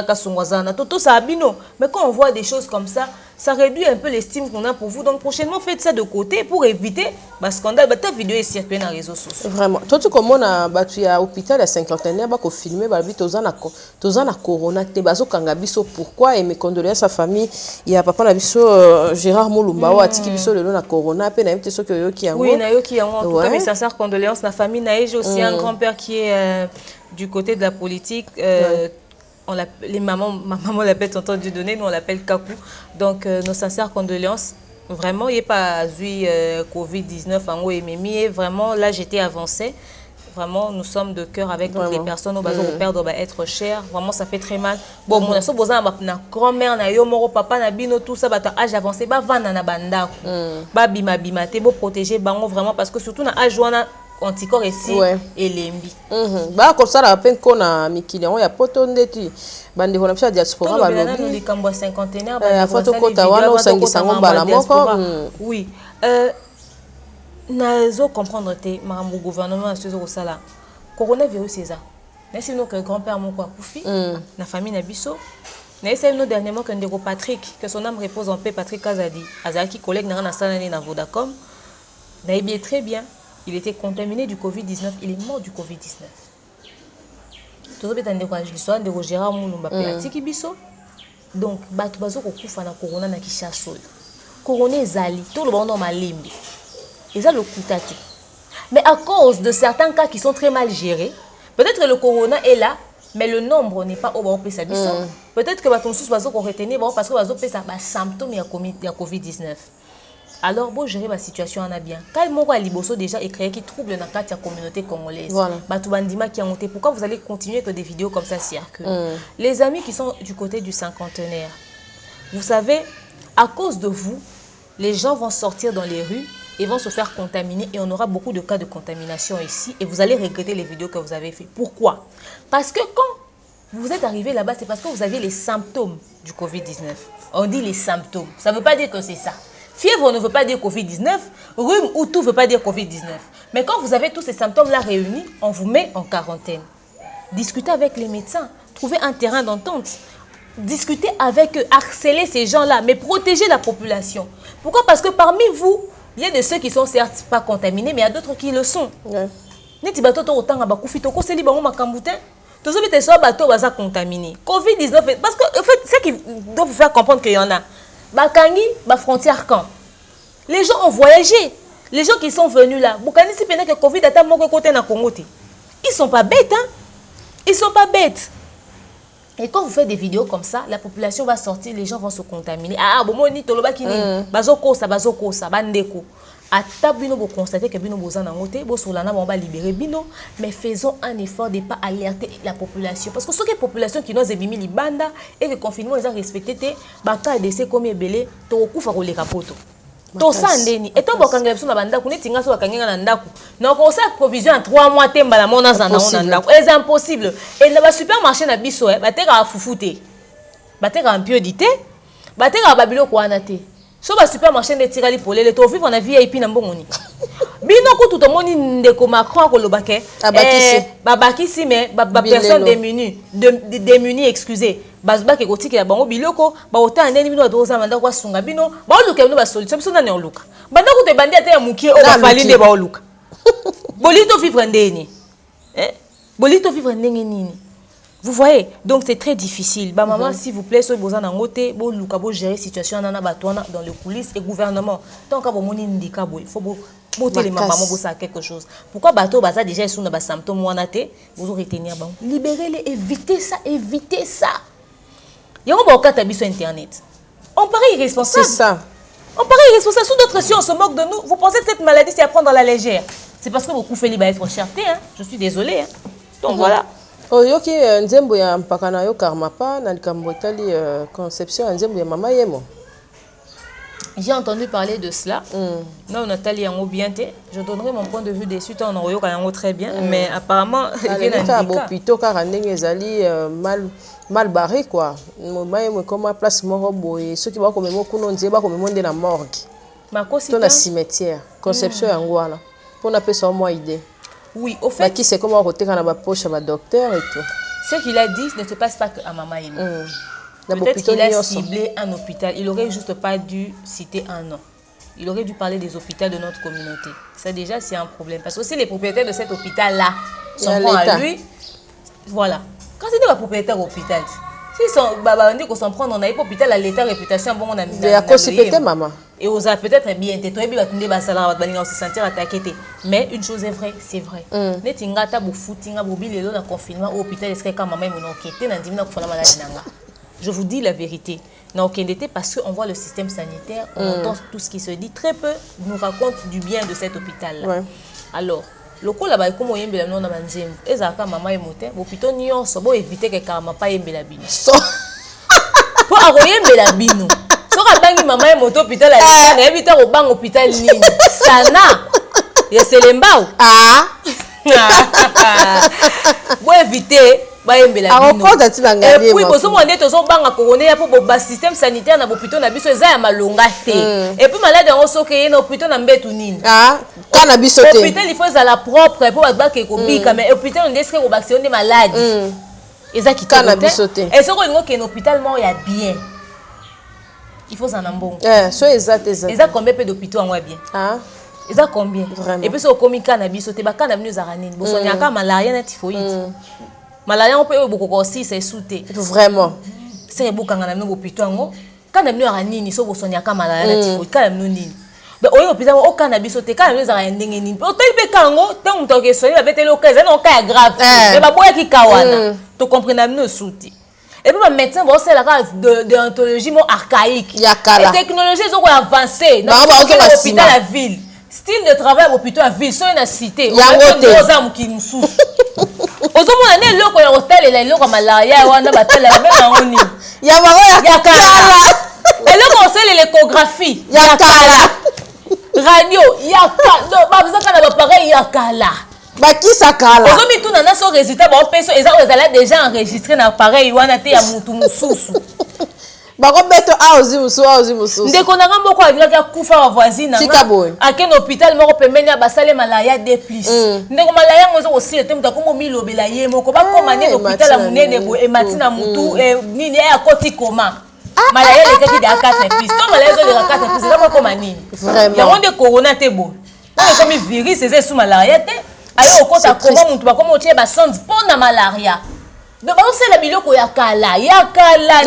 quand on voit des choses comme ça, ça réduit un peu l'estime qu'on a pour vous. Donc prochainement, faites ça de côté pour éviter le scandale. Ta vidéo est circulée dans les réseaux sociaux. Vraiment. Toi, tu comment on a battu à l'hôpital à cinquantenaire, on a filmé, on a corona, pourquoi et mes condoléances à sa famille. Il y a papa Gérard Moulumba, qui a le nom corona, puis il y a une question qui a oui, qui en tout cas mes sincères condoléances. La famille Naïj aussi un grand-père qui est du côté de la politique. Les mamans, ma maman l'appelle tonton Dieudonné, nous on l'appelle Kakou. Donc nos sincères condoléances. Vraiment, il n'y a pas eu Covid-19 en haut et Mimi. Vraiment, là j'étais avancée. Vraiment, nous sommes de cœur avec toutes les personnes au besoin de perdre va être cher. Vraiment, ça fait très mal. Bon, mon asso besoin ma grand-mère na yo moro papa na bino tout ça bata âge avancé ba vana na banda ko. Ba bima te bo protéger bango vraiment parce que surtout na âge wana anticorps ici et lembi. Ba comme ça la peine qu'on a mikilion ya poto ndeti bande hona psa diaspora ba lobi. Nous les cambo cinquantenaire ba photo kota wana osangisa ngomba la moko. Oui. Nazo comprendre te marambo gouvernement ce sala coronavirus c'est ça mais sinon que grand-père mon quoi koufi na famille na biso na essaye nous dernièrement que ndeko Patrick que son âme repose en paix Patrick Kazadi azaki collègue na sala na Vodacom na bien très bien il était contaminé du Covid-19 il est mort du Covid-19 tout ça ndeko l'histoire de Gérard Moulumba pe atiki biso donc bato bazo ko kufa na corona na Kinshasa corona ezali tout le monde malimbi. Et ça le coûte. Mais à cause de certains cas qui sont très mal gérés, peut-être que le corona est là, mais le nombre n'est pas au bas. Peut-être que ton sous bazo qu'on retenir parce que bazo peut ça symptômes de Covid-19. Alors bon gérer la situation en a bien. Quand mon roi Liboso déjà est créé qui trouble dans la communauté congolaise. Batou bandima qui a monté. Pourquoi vous allez continuer que des vidéos comme ça circulent? Les amis qui sont du côté du cinquantenaire, vous savez, à cause de vous, les gens vont sortir dans les rues. Ils vont se faire contaminer et on aura beaucoup de cas de contamination ici et vous allez regretter les vidéos que vous avez faites. Pourquoi? Parce que quand vous êtes arrivé là-bas, c'est parce que vous aviez les symptômes du Covid-19. On dit les symptômes. Ça ne veut pas dire que c'est ça. Fièvre ne veut pas dire Covid-19. Rhume ou tout ne veut pas dire Covid-19. Mais quand vous avez tous ces symptômes-là réunis, on vous met en quarantaine. Discutez avec les médecins. Trouvez un terrain d'entente. Discutez avec eux. Harcelez ces gens-là. Mais protégez la population. Pourquoi? Parce que parmi vous, il y a de ceux qui sont certes pas contaminés, mais il y a d'autres qui le sont. Neti bato to otanga ba kufi to ko seli bango makambute. To zo bete so bato baza contaminé. Covid-19 parce que en fait ce qui doit vous faire comprendre qu'il y en a. Bakangi ba frontière quand. Les gens ont voyagé. Les gens qui sont venus là, bukani si pena que Covid ata moko côté na Congo te. Ils sont pas bêtes hein. Ils sont pas bêtes. Et quand vous faites des vidéos comme ça, la population va sortir, les gens vont se contaminer. Ah, bon, moi, ni toloba kini, bazoko, bandeko. À table, vous constatez que bino bozan en côté, bo solana on va libérer bino, mais faisons un effort de pas alerter la population parce que ce que la population qui nous ebimi libanda et le confinement ils ont respecté te baka décès comme belé to kufa ko le kapoto. To sandeni et to bokanga biso na banda ku netinga so bakanga na ndaku. Na ko sa provision en 3 mois temba la mona zana na ndaku. C'est impossible. Et na ba supermarché na biso bateka fufute. Bateka un peu dité, bateka babilo ko anate. So ba supermarché de tirali polele to vivre na VIP na mbongoni. Bino ko tout moni ndeko Macron ko lobake babakisi mais ba personne démunie excusez bazba ke kotiki ya bango biloko ba ota ndeni bino doza manda kwa sunga bino ba oluka bino ba solution biso na ne oluka banda ko te bandi ate ya mukie o ba fali nde ba oluka bolito vivre ndeni bolito vivre ndenge nini. Vous voyez, donc c'est très difficile. Bah maman, s'il vous plaît, soyez besoin d'en côté, bon luka bo gérer situation nana batona dans les coulisses et gouvernement. Tant qu'à bon moni ndika boy, faut botter les mamans pour ça quelque chose. Pourquoi bateau baza déjà sous na ba symptômes wanate, vous aurez retenir bon. Libérez-les, évitez ça, évitez ça. Il y a un bon cas sur internet. On paraît irresponsable. C'est ça. On paraît irresponsable. Sous d'autres si on se moque de nous, vous pensez que cette maladie c'est à prendre à la légère. C'est parce que beaucoup fait libre être cherté, hein. Je suis désolée, hein. Donc voilà. Oyoki nzembo ya mpaka na yo karma pa na likambo etali conception ya nzembo ya mama yemo. J'ai entendu parler de cela. Non, Nathalie yango bien te. Je donnerai mon point de vue dessus tant on oyoka yango très bien, mais apparemment il y a un hôpital car ndenge ezali mal barré quoi. Mama yemo comme place moko boye ceux qui va comme mo kuno nzeba comme monde la morgue. Makosi dans la cimetière. Conception yango wana. Pour na pesa moi idée. Oui, au fait. Qui c'est comment côté quand on a poche à docteur et tout. Ce qu'il a dit ne se passe pas que à Mama Yemo. Peut-être qu'il a ciblé un hôpital. Il aurait juste pas dû citer un nom. Il aurait dû parler des hôpitaux de notre communauté. Ça déjà c'est un problème parce que si les propriétaires de cet hôpital-là sont à lui, voilà. Quand c'est des propriétaires d'hôpital, s'ils sont on dit qu'on s'en prend on a pas hôpital à l'état réputation bon on a mis. À cause peut-être maman. Et on a peut-être bien été toi et puis on se sentir attaqué. Mais une chose est vraie, c'est vrai. Netingata bu footinga bu bilelo na confinement au hôpital est-ce que quand maman mon enquêté na dimina ko fala maladie nanga. Je vous dis la vérité. Na okendete parce qu'on voit le système sanitaire, on entend tout ce qui se dit, très peu nous raconte du bien de cet hôpital là. Alors le coup là-bas comme oyembela non na banzembo ezaka mama emote hôpital nyonso bo éviter que karma pa yembela bino. Po akoyembela bino. Soka bangi mama emoto hôpital à na éviter ko bang hôpital nini. Sana. Yeselembao. Bo éviter ba yembela bino. Et puis bozo mo ndete zo banga corona pour ba système sanitaire na hôpital na biso eza ya malonga te. Et puis malade on soke ye na hôpital na mbetu nini. Kana biso te. Hôpital il faut ça la propre pour ba ke ko bika mais hôpital on desque ko vacciner malade. Eza ki kana biso te. Et soko ngo ke na hôpital mo ya bien. Il faut ça nambongo. So exact. Eza combien peu d'hôpitaux en bien? Eza combien? Vraiment. Et puis so komi kana biso te ba kana binu za ranini. Bo so nyaka malaria na typhoïde. Malaria on peut beaucoup aussi c'est souté. Vraiment. C'est beaucoup quand on a nos hôpitaux ngo. Kana binu za nini so bo so nyaka malaria na typhoïde kana binu nini. Ben oyo hôpital o kana biso te kana binu za ndenge nini. Hôpital pe kango te on toke so ba bete lokaza na cas grave. Mais ba boya ki kawana. To comprendre binu souté. Et puis, les médecins vont faire la race de déontologie archaïque. La technologie est avancée. Dans l'hôpital à la ville. Style de travail à l'hôpital à la ville. Soit une cité. Il y a deux hommes qui nous souffrent. Aux hommes, on a l'eau, on a l'hôtel, et l'eau, on a malaria, on a battu la même en ligne. Il y a Kala. Et là, on sait l'échographie. Il y a Kala. Radio. Il y a Kala. Il y a Kala. Baki sakala. Aujourd'hui tout nana son résultat bon peso ezala déjà enregistré na appareil wana te ya mutu mususu. Bako beto aozi mususu. Ndeko na ngambo ko alinga kufa wa voisine na. Akena hôpital moko pembeni ya basale malaya de plus. Ndeko malaya ngozo aussi ete muta ko milobela ye moko ba ko mane hôpital ya munene bo e matina mutu nini ya koti koma. Malaya le kaki da 4 plus. To malaya zo de 4 plus za ko manini. Vraiment. Ya onde corona te bo. Comme virus c'est sous malaria te. Alors au compte à comment on va comment tu es basson pour la malaria. Donc c'est la biloko ya kala ya kala.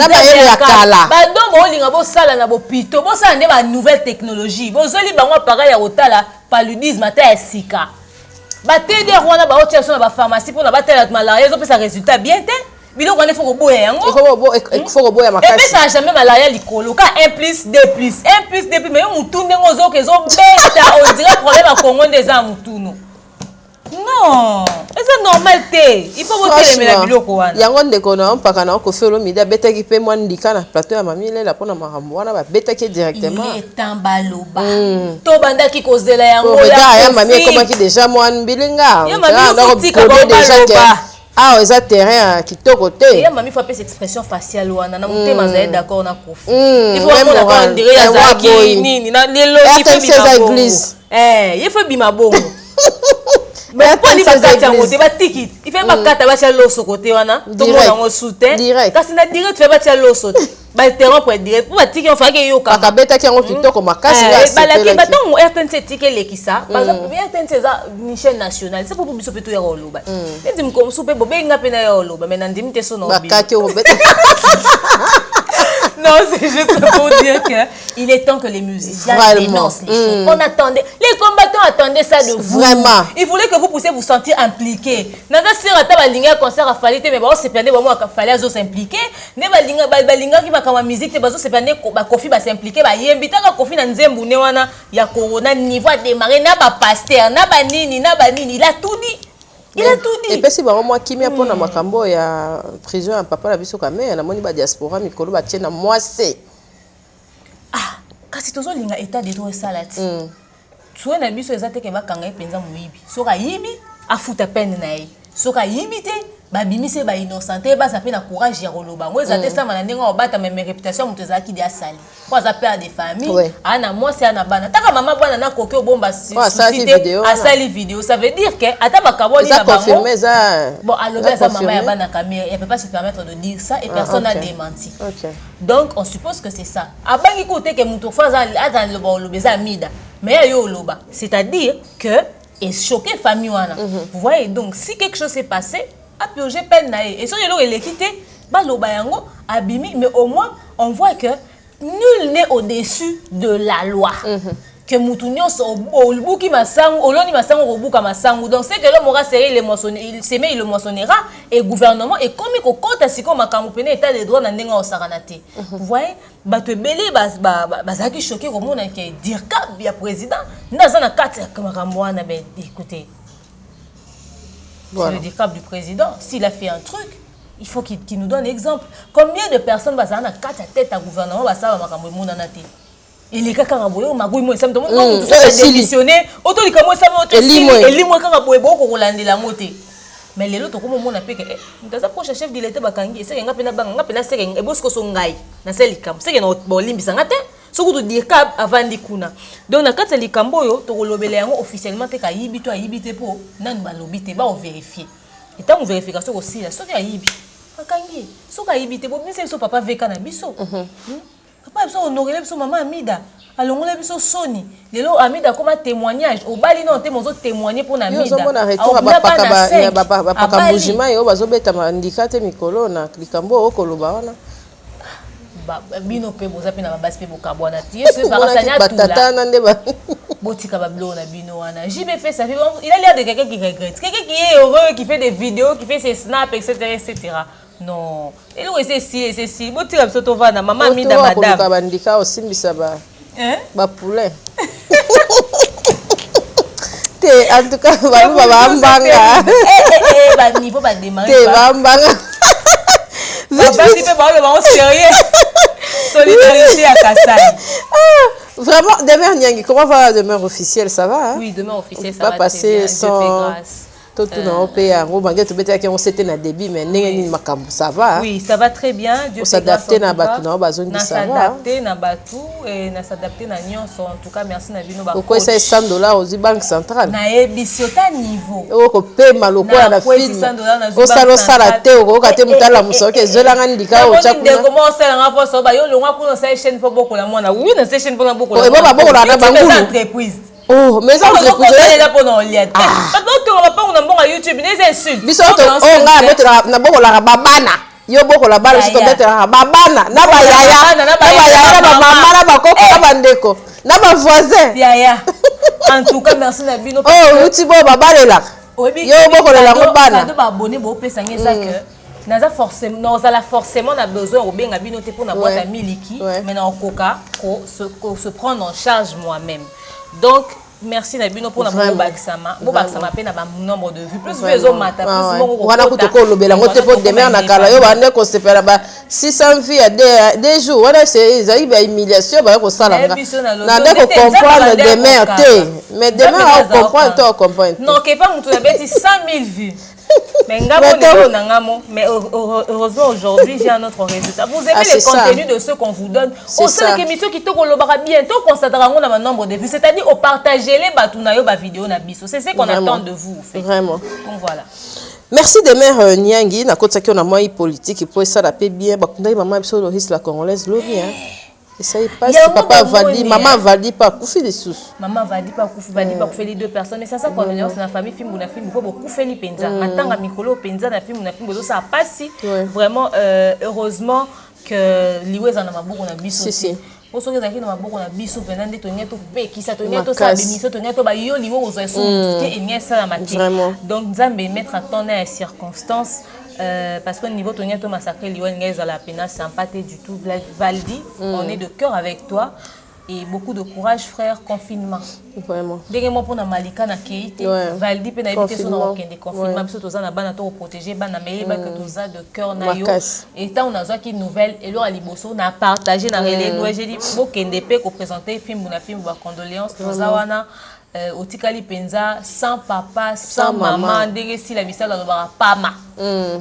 Ba donc on linga bo sala na bo pito bo sala ba nouvelle technologie. Bo zoli ba ngwa pareil ya otala paludisme ata sika. Ba tede rwana ba otia so na ba pharmacie pour na ba tela malaria zo pesa résultat bien te. biloko wana faut boya yango il faut boya makasi et puis ça jamais malaria likolo ka 1 plus 2 plus 1 plus 2 plus mais mutunde ngozo kezo beta on dirait problème à Congo des amutuno non c'est normal té il faut voter les biloko wana yango ndeko na mpaka na ko felo midi betaki pe mwa ndika na plateau ya mamile la pona makambo wana ba betaki directement il est tambaloba to bandaki kozela yango ya mamie komaki déjà mwa mbilinga ya mamie tika déjà ah eza terrain kitoko te ya mami faut appeler cette expression faciale wana na mutema zae d'accord na kofi il faut qu'on a dire ya zaki nini na lelo il faut bima il faut bima bongo mais pour les bakati yango te batiki il fait bakata ba tia loso côté wana to mona ngo soutien kasi na direct fait ba tia loso ba terrain pour direct pour batiki on fa ke yoka ka betaki yango kitoko makasi ya ba la ki baton RTNC tike lekisa par exemple RTNC za ni chaîne nationale c'est pour biso peto ya roloba ndi mko soupe bo benga pena ya roloba mais ndimi te so no bi bakaki o beta non, c'est juste pour dire qu'il est temps que les musiciens dénoncent les choses. On attendait, les combattants attendaient ça de vous. Vraiment. Ils voulaient que vous puissiez vous sentir impliqués. Nada sera ta balinga concert à Falité mais bon c'est pendant vraiment à fallait zo s'impliquer. Ne balinga qui va comme musique te bazo c'est pendant ba Kofi va s'impliquer ba yembita ka Kofi na nzembu ne wana ya corona niveau a démarrer na ba pasteur na ba nini il a tout dit. Il a tout dit. Et puis si moi qui m'a pour na makambo ya prison à papa la biso kamé na moni ba diaspora mikolo ba tiena moi c'est kasi tozo linga état de droit salati tuwe na biso ezate ke bakanga epenza muyibi soka yibi afuta peine na ye soka yibi te babimise ba innocenté ba zape na courage ya roloba ngo ezate sama na ndenge obata même réputation muto ezaki dia sali kwa za père de famille ana moi c'est ana bana taka mama bwana na koke obomba suscité a sali vidéo ça veut dire que ata bakaboli na bango bon aloba za mama ya bana kamera elle peut pas se permettre de dire ça et personne n'a démenti donc on suppose que c'est ça abangi kote ke muto faza ata loba lobeza mida mais yo loba c'est-à-dire que et choqué famille wana vous voyez donc si quelque chose s'est passé a purgé peine nae et so yelo elekité ba loba yango abimi mais au moins on voit que nul n'est au-dessus de la loi que mutunyo so obuki masangu oloni masangu obuka masangu donc c'est que le mora serré le moissonner il s'aimait il le moissonnera et gouvernement et comme ko kota siko makambo pene état de droit na ndenga osaranate vous voyez bato belé bazaki choqué comme on a que dire ka bien président naza na kati makambo wana ben écoutez c'est le décap du président s'il a fait un truc il faut qu'il nous donne exemple combien de personnes bazana na kati tête à gouvernement basaba makambo monana te et les kaka raboyo magui mo sam to mo démissionner auto likamo sam auto elimo kaka boye boko kolandela moté mais lelo to komo mona peke ndaza proche chef de l'état bakangi c'est nga pena banga nga pena c'est nga bosko so ngai na sel likam c'est nga bolimbisa ngate soko to dire ka avant dikuna donc na kati likambo yo to kolobela yango officiellement te ka yibi to ayibi te po nanu ba lobité ba vérifier et tant vérification aussi la soki ayibi bakangi soki ayibi te bo bisa so papa veka na biso papa biso honorer biso maman Amida alongola biso soni lelo Amida comme témoignage au bali non te mozo témoigner pour na Amida yo zomona retour bapaka bujima yo bazobeta mandika te mikolo na likambo okoloba wana bino pe boza pe na babasi pe bokabwana tie ce barasanya batata na ndeba botika bablo na bino wana JB fait ça il a l'air de quelqu'un qui regrette quelqu'un qui est heureux qui fait des vidéos qui fait ses snaps etc. Non et lui c'est si botika biso to vana maman Amida madame ko bandika osimbisa ba poulet te en tout cas ba mbanga ba niveau ba démarrer te ba mbanga vite ba sérieux solidarité à Kassai vraiment demain Nyangi comment va la demeure officielle ça va oui demain officielle ça va passer sans tout dans pays en gros banquet tout bête qui on s'était na débit mais n'engeni makambo ça va oui ça va très bien Dieu s'adapter na batu na bazoni ça va s'adapter na batu et na s'adapter na nyonso en tout cas merci na bino ba pourquoi ça $100 aux banque centrale na ebisiota niveau oko pe maloko na film ko salo sala te oko kate mutala musoke zelanga ndika o cha kuna comment ça nga fo so ba yo longwa kuna sa chaîne po boko la mwana oui na chaîne po na boko la ba boko la na bangulu entreprise oh mais ça vous est là pour non lié pas pas on a bon à YouTube les insultes biso to on nga mettre na boko la babana yo boko la bala biso to mettre na babana na ba yaya na ba mama na ba koko na ba ndeko na ba voisin yaya en tout cas merci na bino oh uti bo babalela yo boko la ngobana do ba abonné bo pesa ngeza que forcément on a besoin au bien bino te pour na boîte à miliki mais na coca se prendre en charge moi-même. Donc merci Nabino pour notre Bobaksama pe na ba nombre de vues plus besoin mata plus mon wana kutoko lobela ngote po demain na kala yo bande ko sepela ba 600 vues à des jours wana c'est ça ba humiliation ba ko sala na ndeko comprendre demain te mais demain on comprendre non que pas mutu na beti 100 000 vues. Mais heureusement aujourd'hui j'ai un autre résultat. Vous aimez les contenus de ceux qu'on vous donne. On sait que émission qui te kolobara bientôt constatera un nombre de vues. C'est-à-dire au partager les batunayo ba vidéo na biso. C'est ce qu'on attend de vous. Vraiment. Donc voilà. Merci de mère Nyangi na kota ki on a moi politique pour ça la paix bien ba kunda maman biso Loris la congolaise lobi hein. Et ça y passe papa Vali maman Vali pas koufi des sous. Maman Vali pas koufi Vali pas koufi les deux personnes mais ça condoléance na famille film na film beaucoup koufi li penza. Matanga mikolo penza na film ça passe vraiment heureusement que liwez en maboko na biso. Si. Pour ceux qui ont maboko na biso pendant to ngeto pe ki sa to ngeto sa bemiso to ngeto ba yo liwo ozo so tout et ngeto ça la matière. Donc nzambe mettre à ton les circonstances. Parce qu'au niveau de ton massacre, la peine sympathie du tout. Valdi, on est de cœur avec toi et beaucoup de courage, frère. Confinement. Vraiment. Dès que moi pour na Malika na Keïté, Valdi peut éviter son orchestre de confinement. Parce que tous na bana to protéger, bana meilleur que tous de cœur na yo. Et tant on a ça qui nouvelle et là Liboso na partagé na relais. Nous j'ai dit faut qu'NDP qu'on présenter film na film ba condoléances tous wana. Au Tikali Penza, sans papa, sans maman, si la misère là pas ma.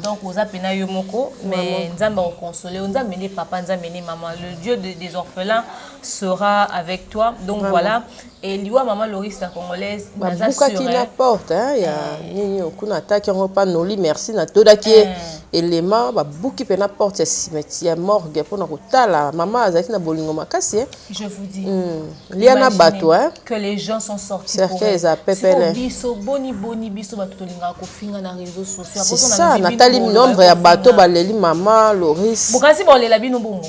Donc aux apena yomoko, mais nzamba au consoler, on a mené papa, on a mené maman. Le Dieu des orphelins sera avec toi. Donc voilà. Et liwa maman Loris la congolaise, Babuka qui n'apporte, hein, il y a ni aucune attaque, on va pas noli merci na toda qui élément, Babuki pe n'apporte cimetière morgue pour na kotala maman azaki na bolingo makasi. Je vous dis. Liana bato hein. Que les gens sont sortis pour elle. Biso boni biso batutolinga ko finga na réseaux sociaux. C'est ça, Nathalie nombre ya bato baleli maman Loris. Bokasi bolela bino bongo.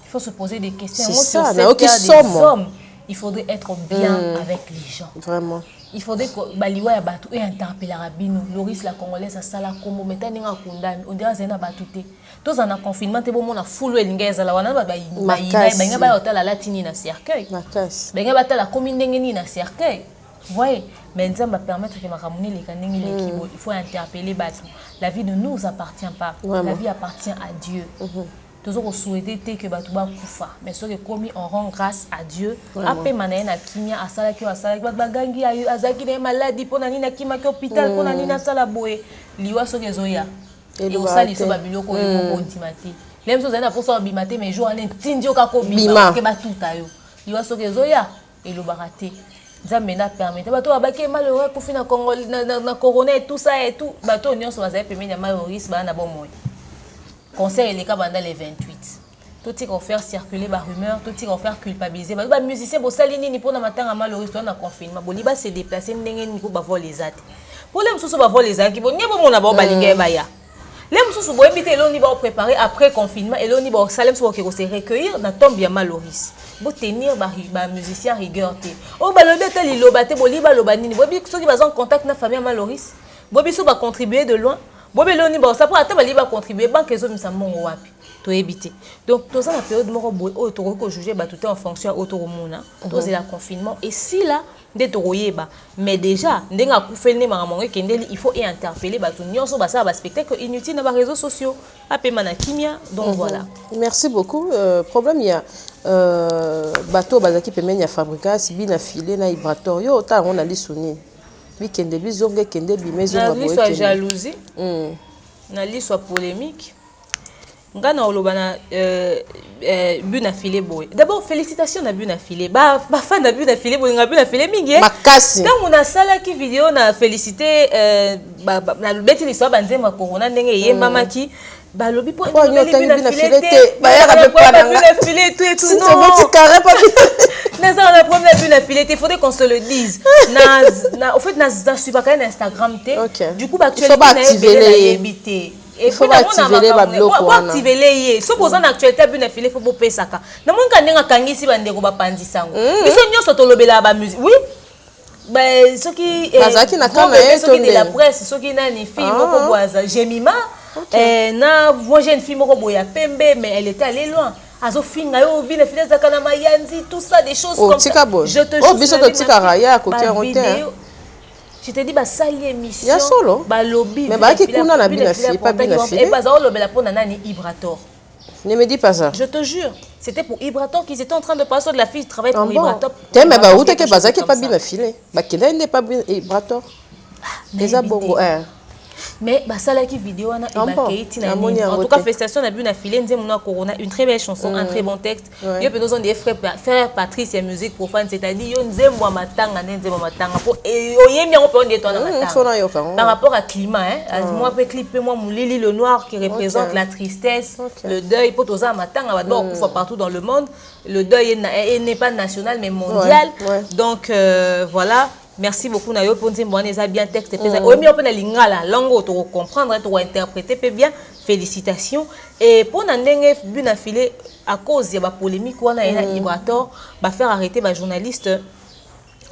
Il faut se poser des questions. C'est ça, na oki somme. Il faudrait être bien avec les gens. Vraiment. Il faudrait que baliwa ya bato et interpeller rabino. Loris la congolaise a sala comme metani nga kundami. On dirait zena batute. Tous en confinement te bon na full elingeza la wana ba nga ba hôtel la latini na cercueil. Makas. Ba nga ba la commune ndengeni na cercueil. Vous voyez, mais ça va permettre que ma ramone les kanengi l'équipe. Il faut interpeller bato. La vie ne nous appartient pas. La vie appartient à Dieu. Toujours souhaiter que batuba kufa mais ce que commis on rend grâce à Dieu après manaena kimia asala ki bagangi azaki na maladie pona nina kima ki hôpital pona nina sala boye liwa so kezoya et osali so babiloko ko kontimati même so zana pour so bimate mais jour en tindio ka ko bima ke batuta yo liwa so kezoya et lo baraté Nzambe na permettre bato abaki malheureux ko fina Congo na corona et tout ça et tout bato nyonso bazali pemenya malheureuse ba na bon moy. Conseil les cas pendant les 28. Tout ce qu'on fait circuler la rumeur, tout ce qu'on fait culpabiliser. Les musiciens, pour saliner ni pour na matin à malheureux, on a confinement. Bon, liba se déplacer, n'engue ni pour bavor les ates. Pour les musiciens bavor les ates, qui bon, n'y a pas mon abord balingue baya. Les musiciens vont éviter l'on y va préparer après confinement et l'on y va salem soit que se recueillir, na tombe bien malheureux. Pour tenir ba musicien rigueur té. Oh ba le bête li lobate bo liba lobanini. Bo bi ceux qui va en contact na famille malheureux. Bo bi so va contribuer de loin. Bobeloni ba ça pour attendre liba contribuer banque ezo misa mongo wapi to éviter donc tout ça la période moko boy o to ko juger ba tout en fonction autoromona to c'est la confinement et si là de toroyeba mais déjà ndenga kufeli ma mongo kendeli il faut interpeller ba tout nyonso ba ça ba spectacle inutile na ba réseaux sociaux apema na kimia donc voilà. Merci beaucoup. Problème il y a bateau bazaki pemenya fabrica si bina filé na vibratorio ta on a li soni. Oui, kende bizonge kende bimezo ba boye. Soit jalousie. Na li soit polémique. Ngana olobana buna filé boy. D'abord félicitations na buna filé. Ba fan na buna filé boy, na buna filé mingi. Makasi. Quand on a sala ki vidéo na féliciter na beti li soit banzema corona ndenge ye mama ki ba lobi po buna filé ba ya ka buna filé tout et tout non. C'est bon carré pas. La première vue la filette, il faudrait qu'on se le dise. Au fait, je suis pas quand Instagram. Du coup, il faut activer les il faut activer les bablo pour activer les supposant actualité bien filé faut pas ça ka na mon kandenga kangisi bande ko ba pandisango biso nyoso to lobela ba musique oui ben ce qui bazaki na kama de la presse ce qui na ni film ko boaza jemima Moi j'ai une fille Moroboya Pembe, mais elle était allée loin. Azo finga yo bina fille zakana mayanzi, tout ça, des choses comme ça. Je te jure. Je te dis bah sali émission. Ya solo. Bah lobby. Mais bah qui kuna na bina fille, pas bina fille. Et bah ça lobby la pona nani Ibrator. Ne me dis pas ça. Je te jure, c'était pour Ibrator qu'ils étaient en train de passer de la fille qui travaille pour Ibrator. Mais bah où t'es que bazaki pas bina fille. Bah qui n'est pas bien Ibrator. Déjà bongo. Mais bah ça là qui vidéo na en tout cas félicitations na buna filé nzé mona corona, une très belle chanson, un très bon texte. Yo pe nous ont des frère Patrice et musique profane, c'est-à-dire yo nzé moi matanga nzé moi matanga pour oyemi on peut on est na matanga par rapport à climat moi pe clipper moi moulili le noir qui représente la tristesse, le deuil pour toza matanga va donc kufa partout dans le monde. Le deuil n'est pas national mais mondial. Donc voilà. Merci beaucoup Nayo pour nous dire bien texte et oui mais on peut la lingala langue to comprendre to interpréter peut bien félicitations et pour n'andenge buna filé à cause de la polémique on a Ibrator va faire arrêter ba journaliste.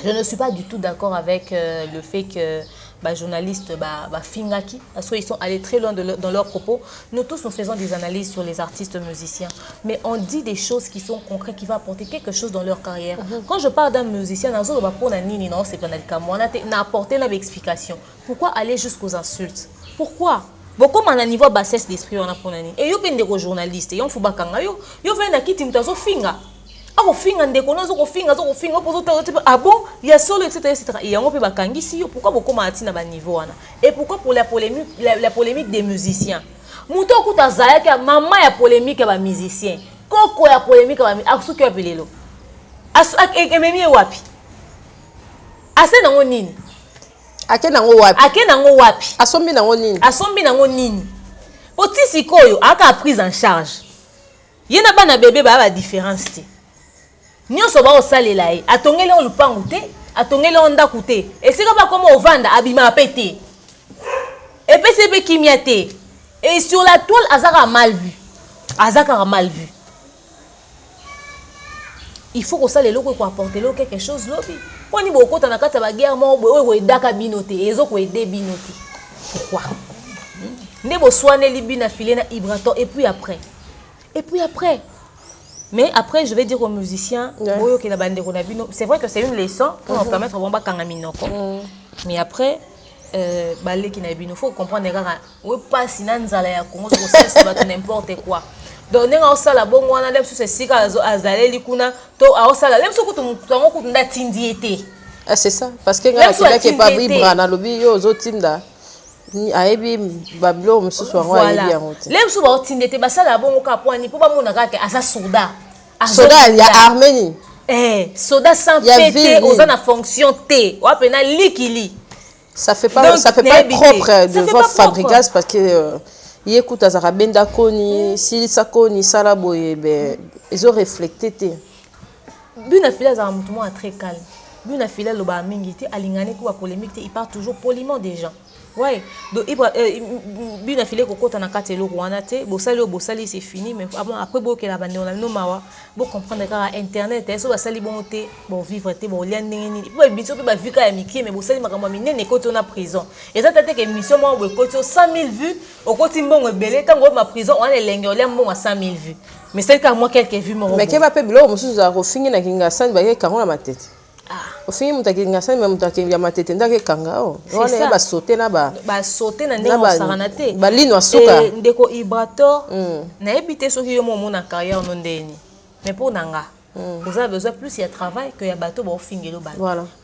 Je ne suis pas du tout d'accord avec le fait que les journalistes fingaki parce qu'ils sont allés très loin dans leurs propos. Nous tous nous faisons des analyses sur les artistes musiciens, mais on dit des choses qui sont concrètes, qui vont apporter quelque chose dans leur carrière. Quand je parle d'un musicien, c'est pas apporter une explication. Pourquoi aller jusqu'aux insultes? Pourquoi? Beaucoup de niveau bassesse d'esprit on a pour nani. Et yo pende ko journaliste, yo faut bakanga yo vient na kiti mtazo finga. Ah finga ndeko nazo ko finga pozo ah bon il y a solo etc. Et yango pe bakangisi yo pourquoi beaucoup mati na ba niveau wana. Et pourquoi pour la polémique des musiciens. Muto kuta zayaka mama ya polémique ba musicien. Koko ya polémique ba asuki ya pelelo. Ememi wapi? Ase nango nini? Ake nango wapi? Asombi nango nini? Poti sikoyo aka prise en charge. Yena bana bébé ba différence te. Nyonso ba osalela ye. Atongeli on lupangu te, atongeli on ndaku te. Et c'est comme comment ovanda abima pété. Et puis c'est kimia te. Et sur la toile azaka mal vu. Il faut que ça les locaux pour apporter quelque chose lobby. On y beaucoup dans la carte ba guerre mo boy daka binote ezo ko aider binote. Pourquoi? Ndebo soane libina filé na Ibrator et puis après. Mais après, je vais dire aux musiciens, c'est vrai que c'est une leçon pour nous permettre de voir Kangaminoko. Mais après, il faut comprendre que pas si n'importe quoi. Donc, on a la bonne on a l'air sur ces cycles c'est ça, parce que quelqu'un qui n'est pas libre dans le bio aux autres tinda. Aebi bablo mususu wango ayebi yango te. Lem su ba tindete basala bongo ka poani po ba mona kaka asa soda. Soda ya Arménie. Soda sans pété aux en fonction T. Ou apena likili. Ça fait pas propre de votre fabricage parce que il écoute azara benda koni, si ça koni sala boye ben ils ont reflété T. Buna fila za mutu mo très calme. Buna fila lo ba mingi te alingane ko polémique te, il parle toujours poliment des gens. Ouais, donc bien affilé koko na kati lo rwanda te bosali c'est fini mais après bo ke la bande on a no mawa bo comprendre que internet so basali bon te bon vivre te bon lien ndenge ni bo biso pe ba vika ya miki mais bosali makambo minene ko to na prison et ça tete que émission mo bo ko to 100 000 vues au koti mbongo belé quand ma prison on est lenge on mbongo 100 000 vues mais c'est quand moi quelques vues mo mais ke ba pe bilo musu za ko fingi na kinga san ba ke kango na matete. Au fin mutaki ngasa même mutaki ya matete ndake kanga o wala ba sauter na ba sauter na ndenge osarana te ba lino asuka ndeko Ibrator na ebité soki yo mo na carrière no ndeni mais pour nanga vous avez besoin plus de travail que ya bateau ba fingelo ba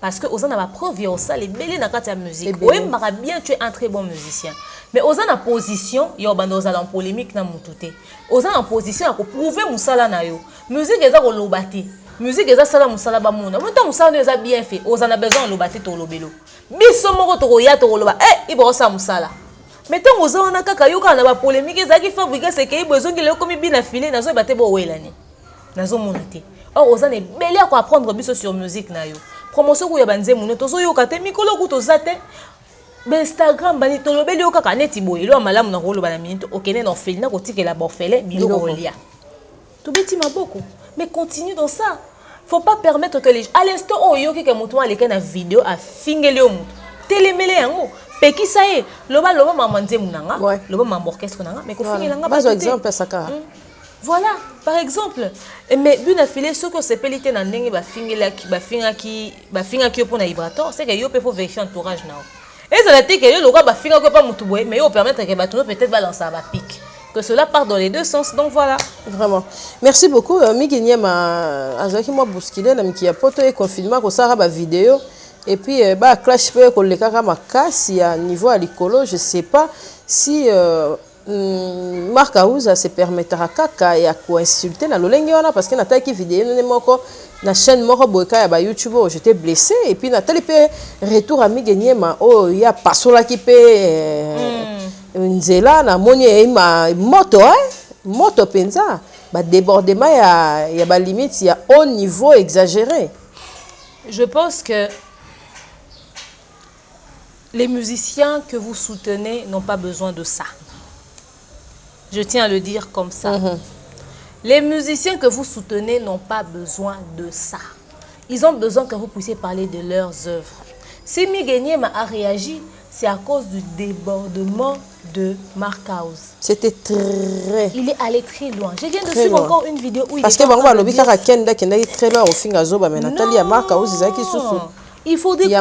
parce que aux en a preuve yo ça les belé na kati ya musique oui mara bien tu es un très bon musicien mais aux en a position yo bando za dans polémique na mututé aux en position à prouver musala na yo musique eza ko lobate musique eza sala musala ba mona monta musala eza bien fait aux en a besoin lobate to lobelo biso moko to ya to loba ibo sa musala mais tant aux en a kaka yo kana ba polémique eza ki fabriquer c'est que ibo zongi le comme bien affilé na zo bate bo welani nazo monate or aux en est belé à apprendre biso sur musique na yo promotion ko ya banze muno to zo yo kate mikolo ku to zate Instagram bani to lobeli yo kaka neti boye lo malamu na ko loba na minute okene na feli na ko tikela ba fele biloko lia to beti maboko. Mais continue dans ça. Faut pas permettre que les gens... À l'instant où il y a quelqu'un qui a une vidéo à fingeler au monde. Télémélé yango. peki ça est loba maman nzembo nanga loba maman orchestre nanga mais ko fingelanga pas exemple ça ka voilà par exemple mais buna filé ce que c'est pelité na ndenge ba fingaki pour na vibrator c'est que yo peut faut vérifier entourage na et ça dit que yo loba ba finga ko pas mutu boy mais yo permettre que ba tout peut-être balancer ba pique que cela part dans les deux sens donc voilà vraiment merci beaucoup Miguenyema azaki moi bousculer na miki ya poto et confinement ko sara ba vidéo et puis ba clash pe ko le kaka makasi à niveau à l'écolo je sais pas si Marc Aouza se permettra kaka ya ko insulter na lolenge wana parce que na taki vidéo ne moko na chaîne moko boyka ya ba YouTube j'étais blessé et puis na tali pe retour à Miguenyema oh ya pasola ki pe nzela na moni ma moto penza ba débordement ya ba limite ya haut niveau exagéré. Je pense que les musiciens que vous soutenez n'ont pas besoin de ça. Je tiens à le dire comme ça. Les musiciens que vous soutenez n'ont pas besoin de ça. Ils ont besoin que vous puissiez parler de leurs œuvres. Si Miguenyema a réagi, c'est à cause du débordement de Marc House. C'était très... Il est allé très loin. Je viens de suivre encore une vidéo où il parce que très loin au fin azoba mais Nathalie à Marc House il faut dire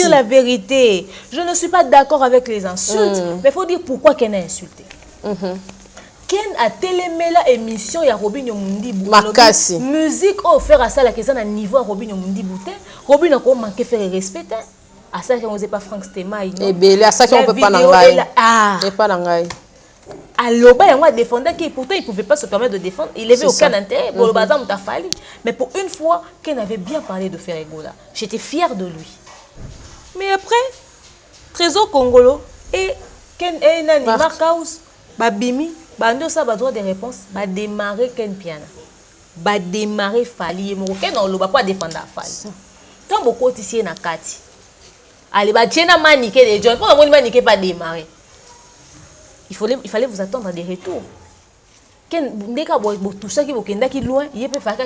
la vérité. Je ne suis pas d'accord avec les insultes, mais il faut dire pourquoi Ken a insulté. Ken a télémé la émission ya Robinho Mundi Makasi. Musique offert à ça la question à niveau à Robinho Mundi Boutin. Robinho a manqué faire respecter. À ça qu'on n'osait pas Frank Stemma. Et bien, à ça qu'on peut pas n'engager. Et pas n'engager. Alors, il a défendu qui pourtant il ne pouvait pas se permettre de défendre. Il n'avait aucun intérêt pour le bazar Moutafali. Mais pour une fois, Ken avait bien parlé de Ferregola. J'étais fière de lui. Mais après, Trésor Congolo et Ken et Nani Marc House, Babimi, Bando ça va droit des réponses, va démarrer Ken Piana. Va démarrer Fali. Ken on ne va pas défendre Fali. Quand beaucoup ici na Kati. Allez, bah, tiens, maniquer les gens. Pourquoi maniquer pas démarrer? Il fallait vous attendre à des retours. Tout ça qui est loin, il peut faire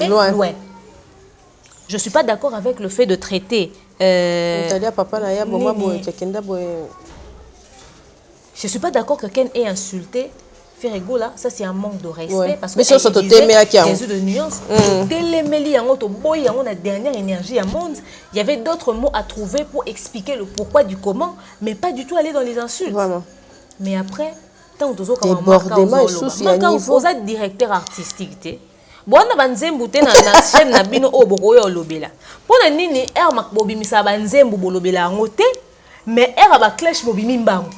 loin. Je ne suis pas d'accord avec le fait de traiter. Je ne suis pas d'accord que Ken ait insulté Ferregola, ça c'est un manque de respect parce que mais ça de nuances. La dernière énergie à monde, il y avait d'autres mots à trouver pour expliquer le pourquoi du comment, mais pas du tout aller dans les insultes. Vraiment. Mais après, tant que débordement vous êtes directeur artistique. Bon, on a nzembu na chaîne na bino o bokoyo lobela. Pour na nini er mak bobimi sa banzembu bolobela ngote, mais er aba clash bobimi mbangu.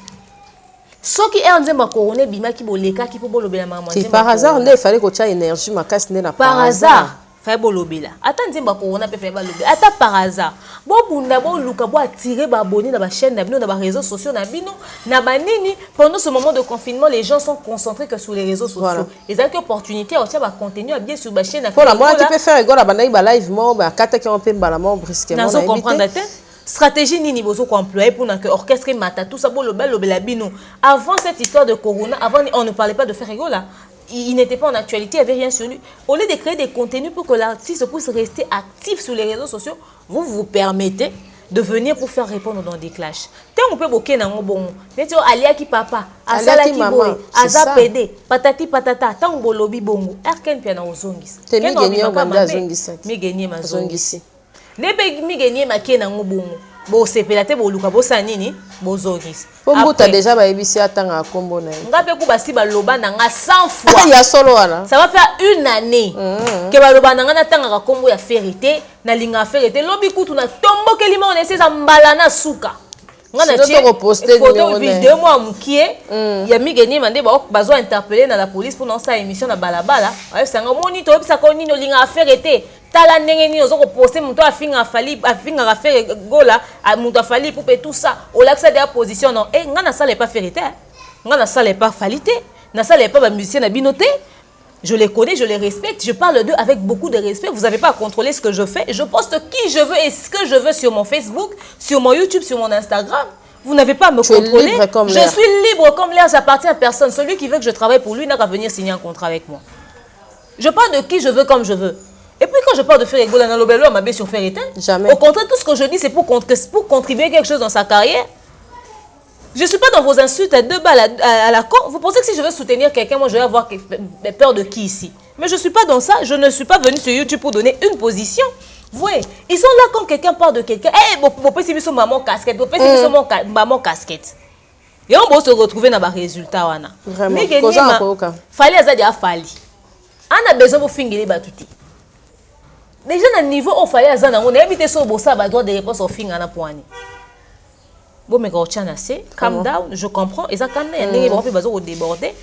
Ce qui est en train de couronner bima qui boleka qui peut bolobela maman. Par hasard, il fallait que tu aies énergie ma casse n'est par hasard. Fait bolobela. Attends nzemba corona peut faire bolobela. Attends par hasard. Bo bunda bo luka bo attirer ba abonné dans ba chaîne na bino dans ba réseaux sociaux na bino na banini pendant ce moment de confinement les gens sont concentrés que sur les réseaux sociaux. Voilà. Les autres opportunités aussi ba contenu à bien sur ba chaîne na. Voilà, moi tu peux faire ego la banaï ba live mo ba kata qui on peut ba la mo brusquement. Na comprendre atteint. Stratégie nini bozo ko employer pour que orchestre mata tout ça bolobela bino. Avant cette histoire de corona, avant on ne parlait pas de Ferregola là. Il n'était pas en actualité, il n'y avait rien sur lui. Au lieu de créer des contenus pour que l'artiste puisse rester actif sur les réseaux sociaux, vous vous permettez de venir pour faire répondre dans des clashs. Tant on peut bloquer dans bon, netio alia qui papa, azala qui boy, aza PD, patati patata, tant on lobby bongo, erken piana ozongis. Ken gagné Uganda zongis. Mi gagné ma zongis. Nebe mi gagné ma kena ngobongo. Bo sepelate bo luka bo sanini bo zongis. Pombo ta déjà ba ebisi atanga kombo na. Ngape ku basi ba loba na nga 100 fois. Il y a solo wana. Ça va faire une année que ba loba na nga na tanga kombo ya vérité na linga vérité lobi kutu na tombo ke lima on essaie za mbala na suka. Ngana tie photo vidéo moi mukie ya migeni mande ba bazo interpeller na la police pour non sa émission na balabala. Ouais ça ngomoni to bisa ko nino linga vérité. Tala ndenge ni ozo ko poster muto afinga fali afinga affaire gola muto fali pour tout ça au laxa de la position non et ngana ça n'est pas vérité ngana ça n'est pas falité na ça n'est pas ba musicien na binoté je les connais je les respecte je parle d'eux avec beaucoup de respect vous n'avez pas à contrôler ce que je fais je poste qui je veux et ce que je veux sur mon Facebook sur mon YouTube sur mon Instagram vous n'avez pas à me contrôler je suis libre comme l'air j'appartiens à personne celui qui veut que je travaille pour lui n'a qu'à venir signer un contrat avec moi je parle de qui je veux comme je veux. Et Et puis quand je parle de faire rigolo, dans l'obélo, ma sur faire éteindre. Jamais. Au contraire, tout ce que je dis, c'est pour contribuer quelque chose dans sa carrière. Je ne suis pas dans vos insultes à 2 balles à la con. Vous pensez que si je veux soutenir quelqu'un, moi je vais avoir peur de qui ici? Mais je ne suis pas dans ça. Je ne suis pas venu sur YouTube pour donner une position. Vous voyez, ils sont là quand quelqu'un parle de quelqu'un. Eh, vous pouvez suivre maman casquette, vous pouvez suivre maman casquette. Et on va se retrouver dans les résultats. Vraiment. Mais fallait à fali. On a besoin de finir les batoutis. Déjà, dans le niveau où fallait on a évité ce beau ça, droit de réponse au fin à la poignée. Bon, mais quand on assez, calm down, je comprends. Et ça, quand on a besoin de déborder,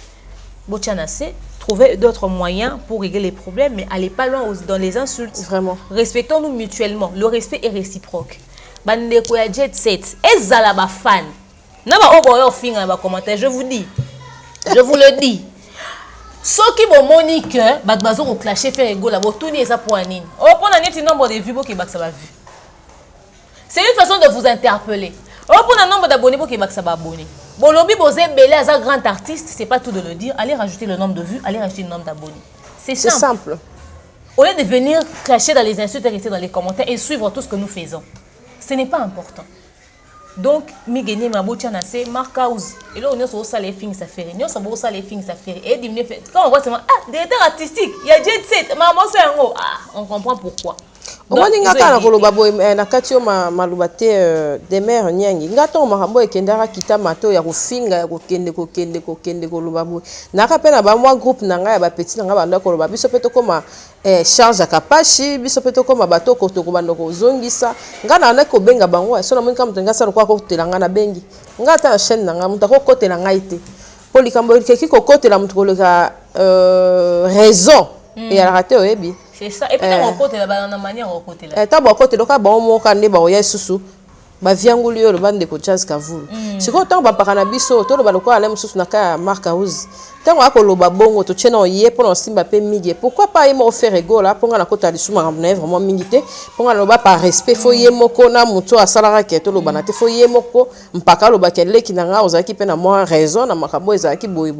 bon, assez, trouver d'autres moyens pour régler les problèmes, mais allez pas loin dans les insultes. Vraiment. Respectons-nous mutuellement. Le respect est réciproque. Bandeko ya jet set, ezala ba fan. Na ba oboyo fin na ba commentaire, je vous dis. Je vous le dis. Ceux qui vont monique, bazo ko clasher faire ego la botuni et ça pour anine. On prend un petit nombre de vues pour que ça va vu. C'est une façon de vous interpeller. On prend un nombre d'abonnés pour que ça va abonner. Bon, lobby bosé belé as un grand artiste, c'est pas tout de le dire. Allez rajouter le nombre de vues, allez rajouter le nombre d'abonnés. C'est simple. Au lieu de venir clasher dans les insultes et rester dans les commentaires et suivre tout ce que nous faisons. Ce n'est pas important. Donc, Migeni Mabouchana, c'est Mark House. Et là, on est sur les films, ça fait. Nous sommes sur les films, ça fait. Et quand on voit seulement, directeur artistique, il y a Jet Set, maman, c'est un mot. On comprend pourquoi. Donc, ngaka na koloba boy na katio malubate de mère nyangi ngato makambo ekendara kita mato ya kofinga ya kokende koloba boy naka pe na ba mwa groupe na nga ya ba petit na nga banda koloba biso pe to koma charge ya kapashi biso pe to koma bato ko to kobanda ko zongisa ngana na ko benga bango so na mwinka mutenga sa kwa ko telanga na bengi ngata na chaîne na nga mutako kotela nga ite polikambo keki ko kotela mutkoleka raison et à rater oyebi. C'est ça. Et puis, on côté là-bas, on a manière au côté là. Et on côté là, on a un bon sous. Ba viangulio le bande de jazz kavulu. Si quand on va parler biso, to le baloko alem sous na ka Mark House. Tant on a koloba bongo to chena yé pour on simba pe migi. Pourquoi pas yemo faire ego là pour na kota lisu ma vraiment mingité. Pour na loba par respect fo yemo kona muto asalara ke to lo banate fo yemo ko mpaka lo bakele ki na nga ozaki pe na moi raison na makambo ezaki boy.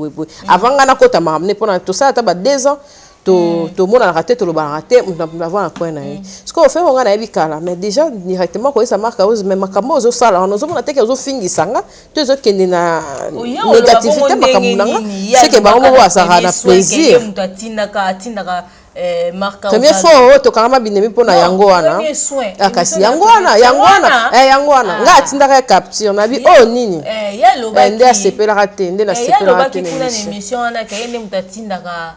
Avant nga na kota ma ramener pour na to ça ta ba 2 ans. Tout le monde a raté, tout le monde a raté, on va avoir un coin. Ce qu'on fait, on a un cas là, mais déjà directement quand ça marque à ose, mais ma camo aux salles, on nous a été aux fingis sanga, deux autres qui n'a négativité, ma camulanga, c'est que bah on voit ça a plaisir. Première fois to kama binemi pona yango wana akasi yango wana nga tindaka capture na bi oh nini nde asepela raté nde na sepela raté na émission na kayende mutatindaka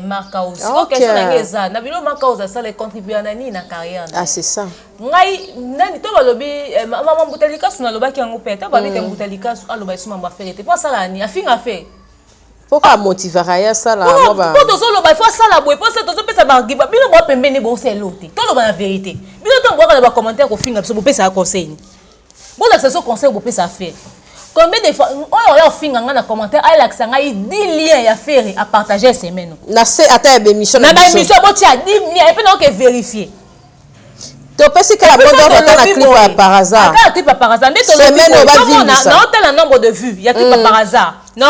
Mark House question na ngeza na bilo Mark House ça les contribuer na nini na carrière c'est ça ngai nani to balobi mama Mbutalika suna lobaki yango peta ba bite Mbutalika aloba suma ba faire te pas ça la ni afinga fait. Pourquoi motiver à ça là? Pour tout ça, il faut ça la boue. Pour ça, tout ça peut ça barguer. Bien le bois pembe ne bon c'est l'autre. Tout le monde la vérité. Bien le temps boire dans les commentaires au fin absolument peut ça conseil. Bon la session conseil vous peut ça faire. Combien de fois on a fin dans commentaire ai la ça ngai 10 liens à faire à partager semaine. Na c'est attends émission. Na émission bon tu as 10 liens et puis non que vérifier. Tu penses que la bonne dans la clip par hasard. La clip par hasard. Semaine on va vivre ça. Non tel nombre de vues, il y a clip par hasard. Non,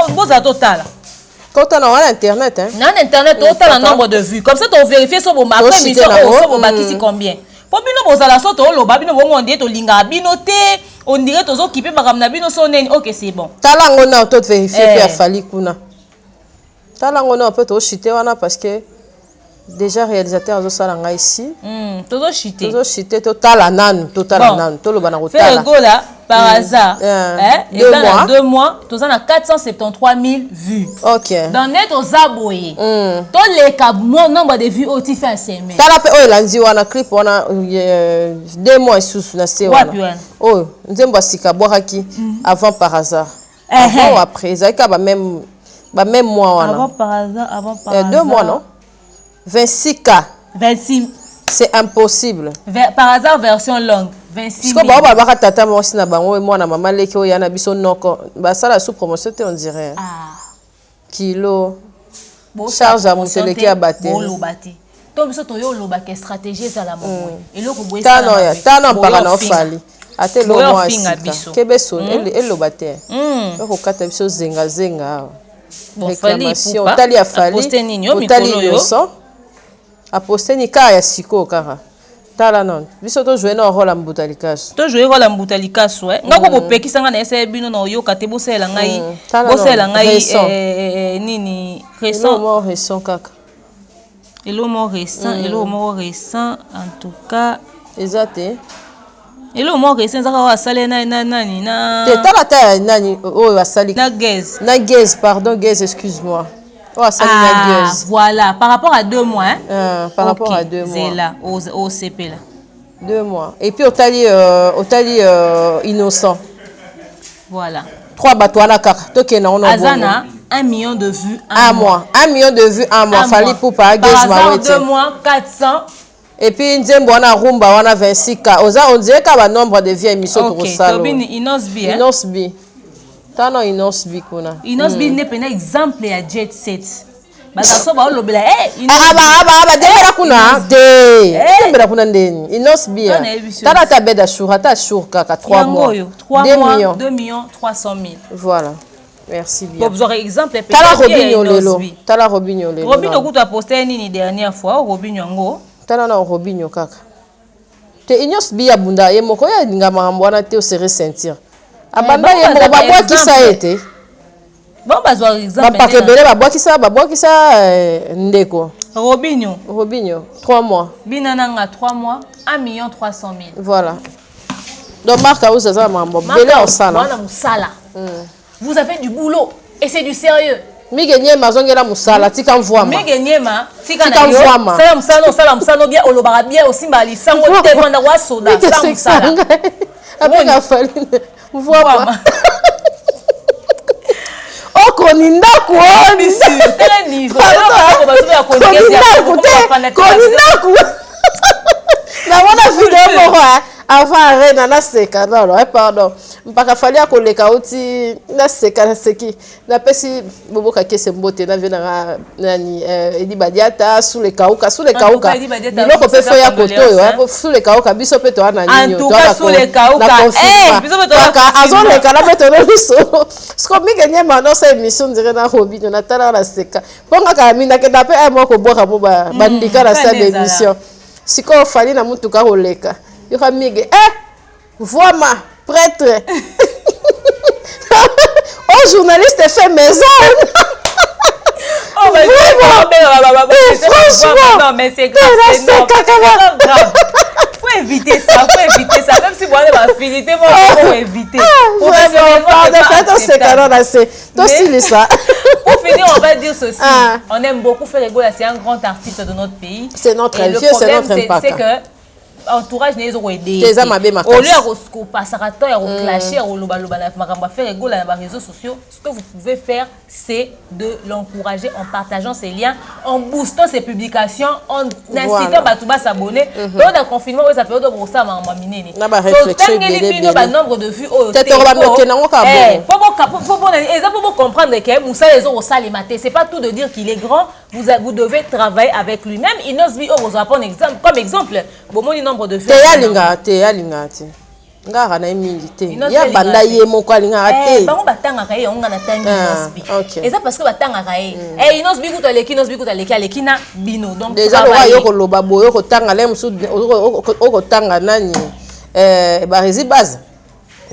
vous avez total. Quand on a internet, hein? Non, internet, total un nombre de vues. Comme ça, tu vérifies sur vos marques, émission, sur vos marques, ici combien. Pour bino vous allez sortir au lobby, on dit to linga binoté, on dirait aux autres qui peuvent ramener bino son OK, c'est bon. Talango na auto vérifier puis a fallu kuna. Talango na peut to chiter wana parce que déjà réalisateur zo salanga ici. Toujours chiter. Toujours chiter total anan, to lo bana rotala. Fait go là par hasard. Et dans 2 mois, tu as 473 000 vues. OK. Dans net aux abonnés. To les cap nombre de vues au ti fait semaine. Tala pe oh lanzi wana clip wana 2 mois sous na se wana. Oh, nzemba sika boaki avant par hasard. Avant ou après, ça ka ba même mois wana. Avant par hasard, 2 mois non? 26K. 26. C'est impossible. Par hasard, version longue. 26 000. Parce que si tata moi na bango moi na maman leki oyana biso noko ba ça la sous promotion on dirait. Kilo. Charge à Muteleki à battre. Bon lobati. To biso to yo lobaki stratégie za la momo. Et le ko boye ça. Tano para na fali. Ate lo moi sika. Kebeso el lobate. Ko kata biso zenga. Bon fali réclamation. Tali a fali. Tali innocent. aposte ni ka ya siko kaka tala non biso to jouer na rôle mbuta likaso to jouer rôle mbuta likaso ngako bopekisa nga na ese bino na oyoka te bosela ngai nini récent kaka elo mo récent en tout cas exact elo mo récent zaka wa sale na nani na te tala ta nani oyo asali na Gez pardon Gez excuse-moi voilà par rapport à 2 mois hein? Par rapport à 2 mois c'est là au CP là 2 mois et puis otali innocent voilà 3 batwana kaka tokena on azana 1 million de vues un mois 1 million de vues un mois fali pour pas Gez par 2 mois 400 et puis nzembo wana rumba wana 26K on dirait qu'il y a nombre de vies émissions pour ça Inosbi tano Inosbi kuna Inosbi n'est pas un exemple ya Jet Set bakaso ba olobela dembela kuna de dembela kuna ndeni Inosbi tana ta beda shura ta shurka 3 mois 2 millions 300 000 voilà merci bien vous aurez exemple tala Robinho lelo tala Robinho kutu a posté nini dernière fois Robinho ngo tala na Robinho kaka te Inosbi ya bunda ye moko ya ninga makambo wana te osere sentir abanda ye moko babwakisa ete bon bazwa exemple bapakebele babwakisa ndeko Robinho 3 mois binananga 3 mois 1 million 300 000 voilà donc marka usa za makambo bele musala vous avez du boulot et c'est du sérieux Mige mazongela musala tika mvwama Mige tika na yo sala musano bien olobara bien osimba lisango te vanda wa soda sala musala apeka faline mvwama koninda kuoni tel niveau ko baso ya koninda na wana video moko avant rena na seka non pardon mpaka fali akoleka uti na seki na pesi boboka kese mbote na vena nani edi badiata sule kauka biloko pe fo ya kotoyo sule kauka biso pe to ana ninyo to na sule kauka biso pe to azoleka na beto no biso sko mige nyema no sa émission dire na Robinho na tala na seka ponga ka minda ke dape ay moko boka bo bandika na sa émission siko fali na mutuka koleka yo kamige vraiment prêtre oh journaliste fait maison oh mais franchement non mais c'est grave faut éviter ça même si moi ma finité moi faut éviter pour finir on va dire ceci on aime beaucoup faire rigoler c'est un grand artiste de notre pays c'est notre vieux c'est notre impact c'est que entourage n'est pas aidé au lieu de passer à temps et clasher ou faire rigoler dans les réseaux sociaux ce que vous pouvez faire c'est de l'encourager en partageant ses liens en boostant ses publications en incitant Batouba s'abonner dans le confinement ça peut être pour ça mamine le nombre de vues pour comprendre que Moussa les autres ça les mater c'est pas tout de dire qu'il est grand vous devez travailler avec lui-même Inosbi vous apprendre comme exemple nombre de vues ngara na mingi te ya banda ye moko alinga te bango batanga kaye onga na tangi Inosbi eza parce que batanga kaye Inosbi kuta leki alekina bino donc déjà lo yo ko loba boyo ko tanga le musu ko tanga nani ba rezi base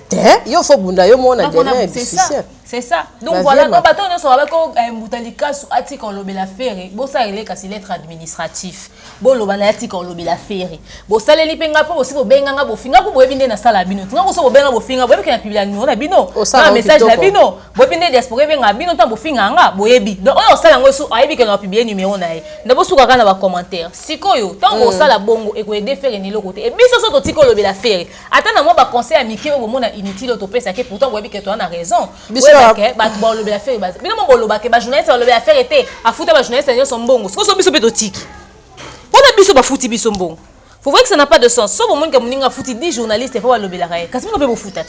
te yo fo bunda yo mona derrière c'est ça donc voilà donc bato on sera ko mbutalika su article lobela faire bo ça ele kasi lettre administratif bo lobana article lobela faire bo saleli penga po aussi bo benga bo finga ko bo binde na sala bino tinga ko so bo benga bo finga bo bikena publier numéro na bino na message na bino bo binde diaspora benga bino tan bo finga nga bo yebi donc on sala ngo so ayebi ke na publier numéro na ye ndabo suka kana ba commentaire sikoyo tango sala bongo e ko aider faire ni lokote e biso so to tiko lobela faire atana mo ba conseil à miki bo mona inutile to pesa ke pourtant bo yebi ke to na raison ba le bien faire bino mo boloba ke ba journaliste le bien faire était a fouta ba journaliste yo son bongo ce so biso petotiki pona biso ba fouti biso bongo faut voir que ça n'a pas de sens so bon monde que moninga fouti 10 journalistes pour le bien la kasi mo pe bo foutat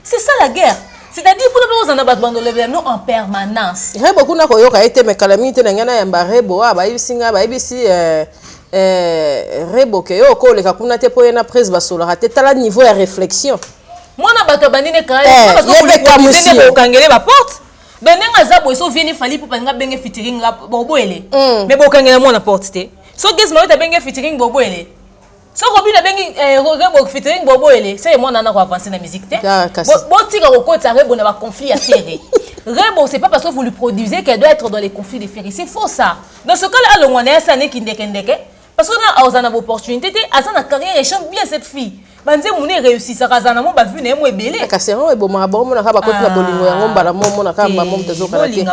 c'est ça la guerre c'est-à-dire pour nous on a ba bando le bien nous en permanence rebo kuna ko yoka ete me calamité na ngana ya mbarebo ba ibisinga ba ibisi rebo ke yo ko le ka kuna te po na prise ba solo raté tala niveau de réflexion mwana bato bandine kaya parce que okangele ba porte benenga za boiso vieni fali pour panga benge featuring la boboele mais bokangela mwana porte te So qu'est-ce que tu bengi featuring Bobo ele. So Robi na bengi Rebo featuring Bobo ele. C'est moi nana ko avancer na musique té. Bon tika ko kota Rebo na ba conflit à ferrer. Rebo c'est pas parce que vous lui produisez qu'elle doit être dans les conflits de ferrer. C'est faux ça. Dans ce cas là, le ngwana ça ne kindekendeke parce que là on a une opportunité, azana carrière et chante bien cette fille. Banze mune réussi ça kazana mo ba vu na mo ebele. Kasero e boma ba mo na ka ba koti na bolingo yango mbala mo na ka ba mo mtezo kala te.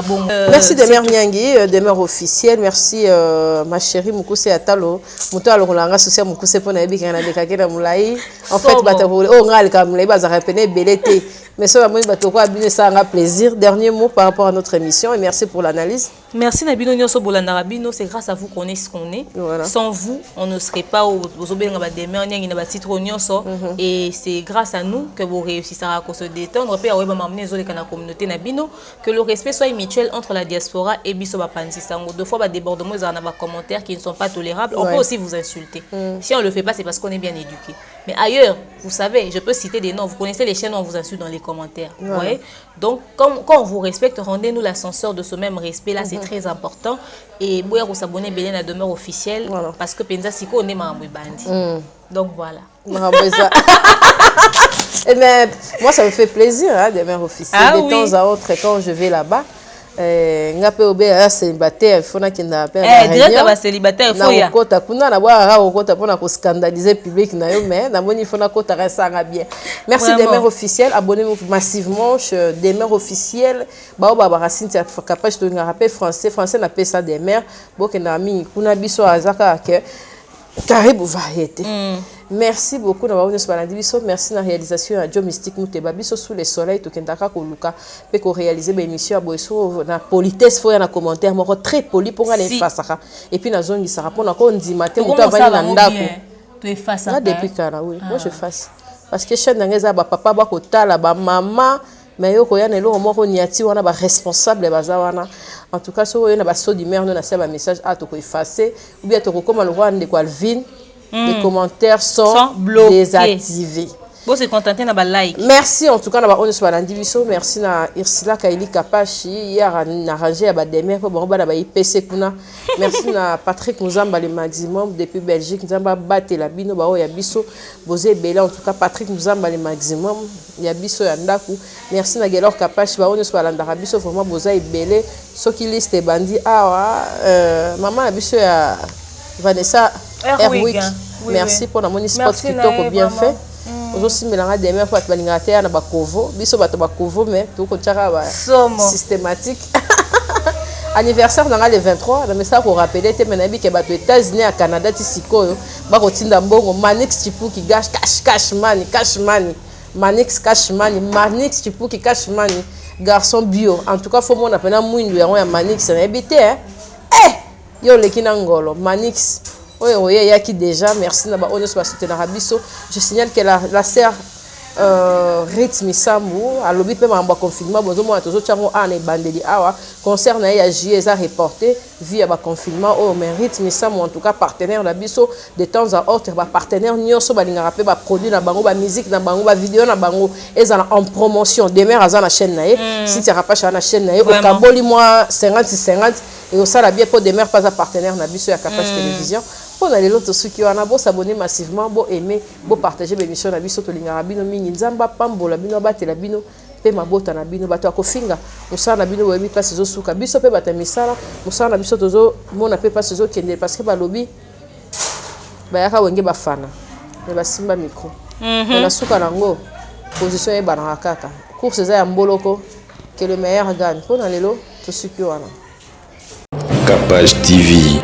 Merci Demer Nyangi, Demer officiel, merci ma chérie Mukuse Atalo, muto alongolanga social Mukuse pona ebi kana de kakena mulai. En fait bata o ngali ka mulai ba za repene belete. Mais ça moi bato ko abine ça nga plaisir. Dernier mot par rapport à notre émission et merci pour l'analyse. Merci Nabino Nyoso Bolanda Bino, c'est grâce à vous qu'on est ce qu'on est. Voilà. Sans vous, on ne serait pas au Zobenga ba Demer Nyangi na ba titre Nyoso. Et c'est grâce à nous que vous réussissez à se détendre. Puis, on va m'amener dans la communauté Nabino, que le respect soit mutuel entre la diaspora et Bisoba Pansisango. Deux fois, il y a des débordements, il y a des commentaires qui ne sont pas tolérables. On peut aussi vous insulter. Si on ne le fait pas, c'est parce qu'on est bien éduqué. Mais ailleurs, vous savez, je peux citer des noms. Vous connaissez les chaînes où on vous insulte dans les commentaires. Ouais. Donc, quand on vous respecte, rendez-nous l'ascenseur de ce même respect-là. C'est très important. Et vous s'abonner à la demeure officielle. Parce que Penza Siko, on est Mamou Bandi. Donc, voilà. Et bien, moi, ça me fait plaisir, hein, des mères officielles. De temps à autre, quand je vais là-bas, nga pe obe célibataire il faut na kenda pe direct ba célibataire il faut ya na kota kuna na bwa kota pona ko scandaliser public na yo mais na moni il faut na kota resanga bien. Merci des mères officielles, abonnez-vous massivement des mères officielles ba ba racine ya capable de nga rappel français na pe ça des mères bokenda mi kuna biso azaka ke Karibu variété. Merci beaucoup na baones balandi biso, merci na réalisation à Joe Mystique Muteba biso sous le soleil to kendaka ko luka pe ko réaliser ba émission à boiso na politesse faut na commentaire moko très poli pour aller face ça et puis na zone ça répond encore ndima te muto avani na ndako tu es face à depuis kana oui moi je fasse parce que chaque ngeza ba papa ba ko tala ba maman mais yo ko ya nelo moko niati wana ba responsable baza wana. En tout cas, si vous avez un d'humeur, nous avons un message à te effacer. Ou bien, comme le roi de Calvin, les commentaires sont désactivés. Vous êtes contenté de like. Merci en tout cas, on est sur l'individu. Merci à Irsila Kaili Kapachi. Hier, on a arrangé à Bademir pour avoir IPC. Merci à Patrick Mouzamba le maximum depuis Belgique. Nous avons battu la bino. Il y a biso. Vous êtes belle en tout cas. Patrick Mouzamba le maximum. Il y a biso yandaku. Merci à Gelor Kapachi. On est sur l'individu. Vraiment, vous êtes belle. Ceux qui listent les bandits. Ah, maman a biso à Vanessa Erwick. Merci pour la money spot qui t'a bien fait. Aussi mélanger des mères pour être balingateur na bakovo biso bato bakovo mais tout ko tchaka ba systématique anniversaire dans le 23 na message ko rappeler te menabi ke bato États-Unis à Canada ti sikoyo ba ko tinda mbongo Manix Chipuki cash money Manix cash money Manix Chipuki cash money garçon bio en tout cas faut mon appena mwindu ya Manix na ebité yo lekina ngolo Manix. Oui, il y a qui déjà, merci de nous soutenir. Je signale que la sœur Rythme Samou, à l'objet de mon confinement, bon, à tous autres concert na ya JS a reporté via le confinement. Oh, mais Rythme Samou, en tout cas, partenaire la biso de temps à autre, partenaire nyonso balinga rappel ba produit na bango ba musique na bango ba vidéo na bango ezala en promotion. Demain azana chaîne na ye, si tu as pas na chaîne na ye, au Kaboli moi 50 et au sala bien pour demain pas un partenaire na biso ya Capage télévision. On a les autres ceux qui ont s'abonner massivement, bon aimer, bon partager l'émission na biso to linga bino mingi nzamba pambola bino batela bino pe mabota na bino bato akofinga musala na bino wemi place zo suka biso pe bata misala musala na biso tozo mona pe place zo kende parce que ba lobby ba yaka wenge bafana et ba simba micro na suka nango position e bana kaka course za ya mboloko que le meilleur gagne pour na lelo to suki wana Capage TV.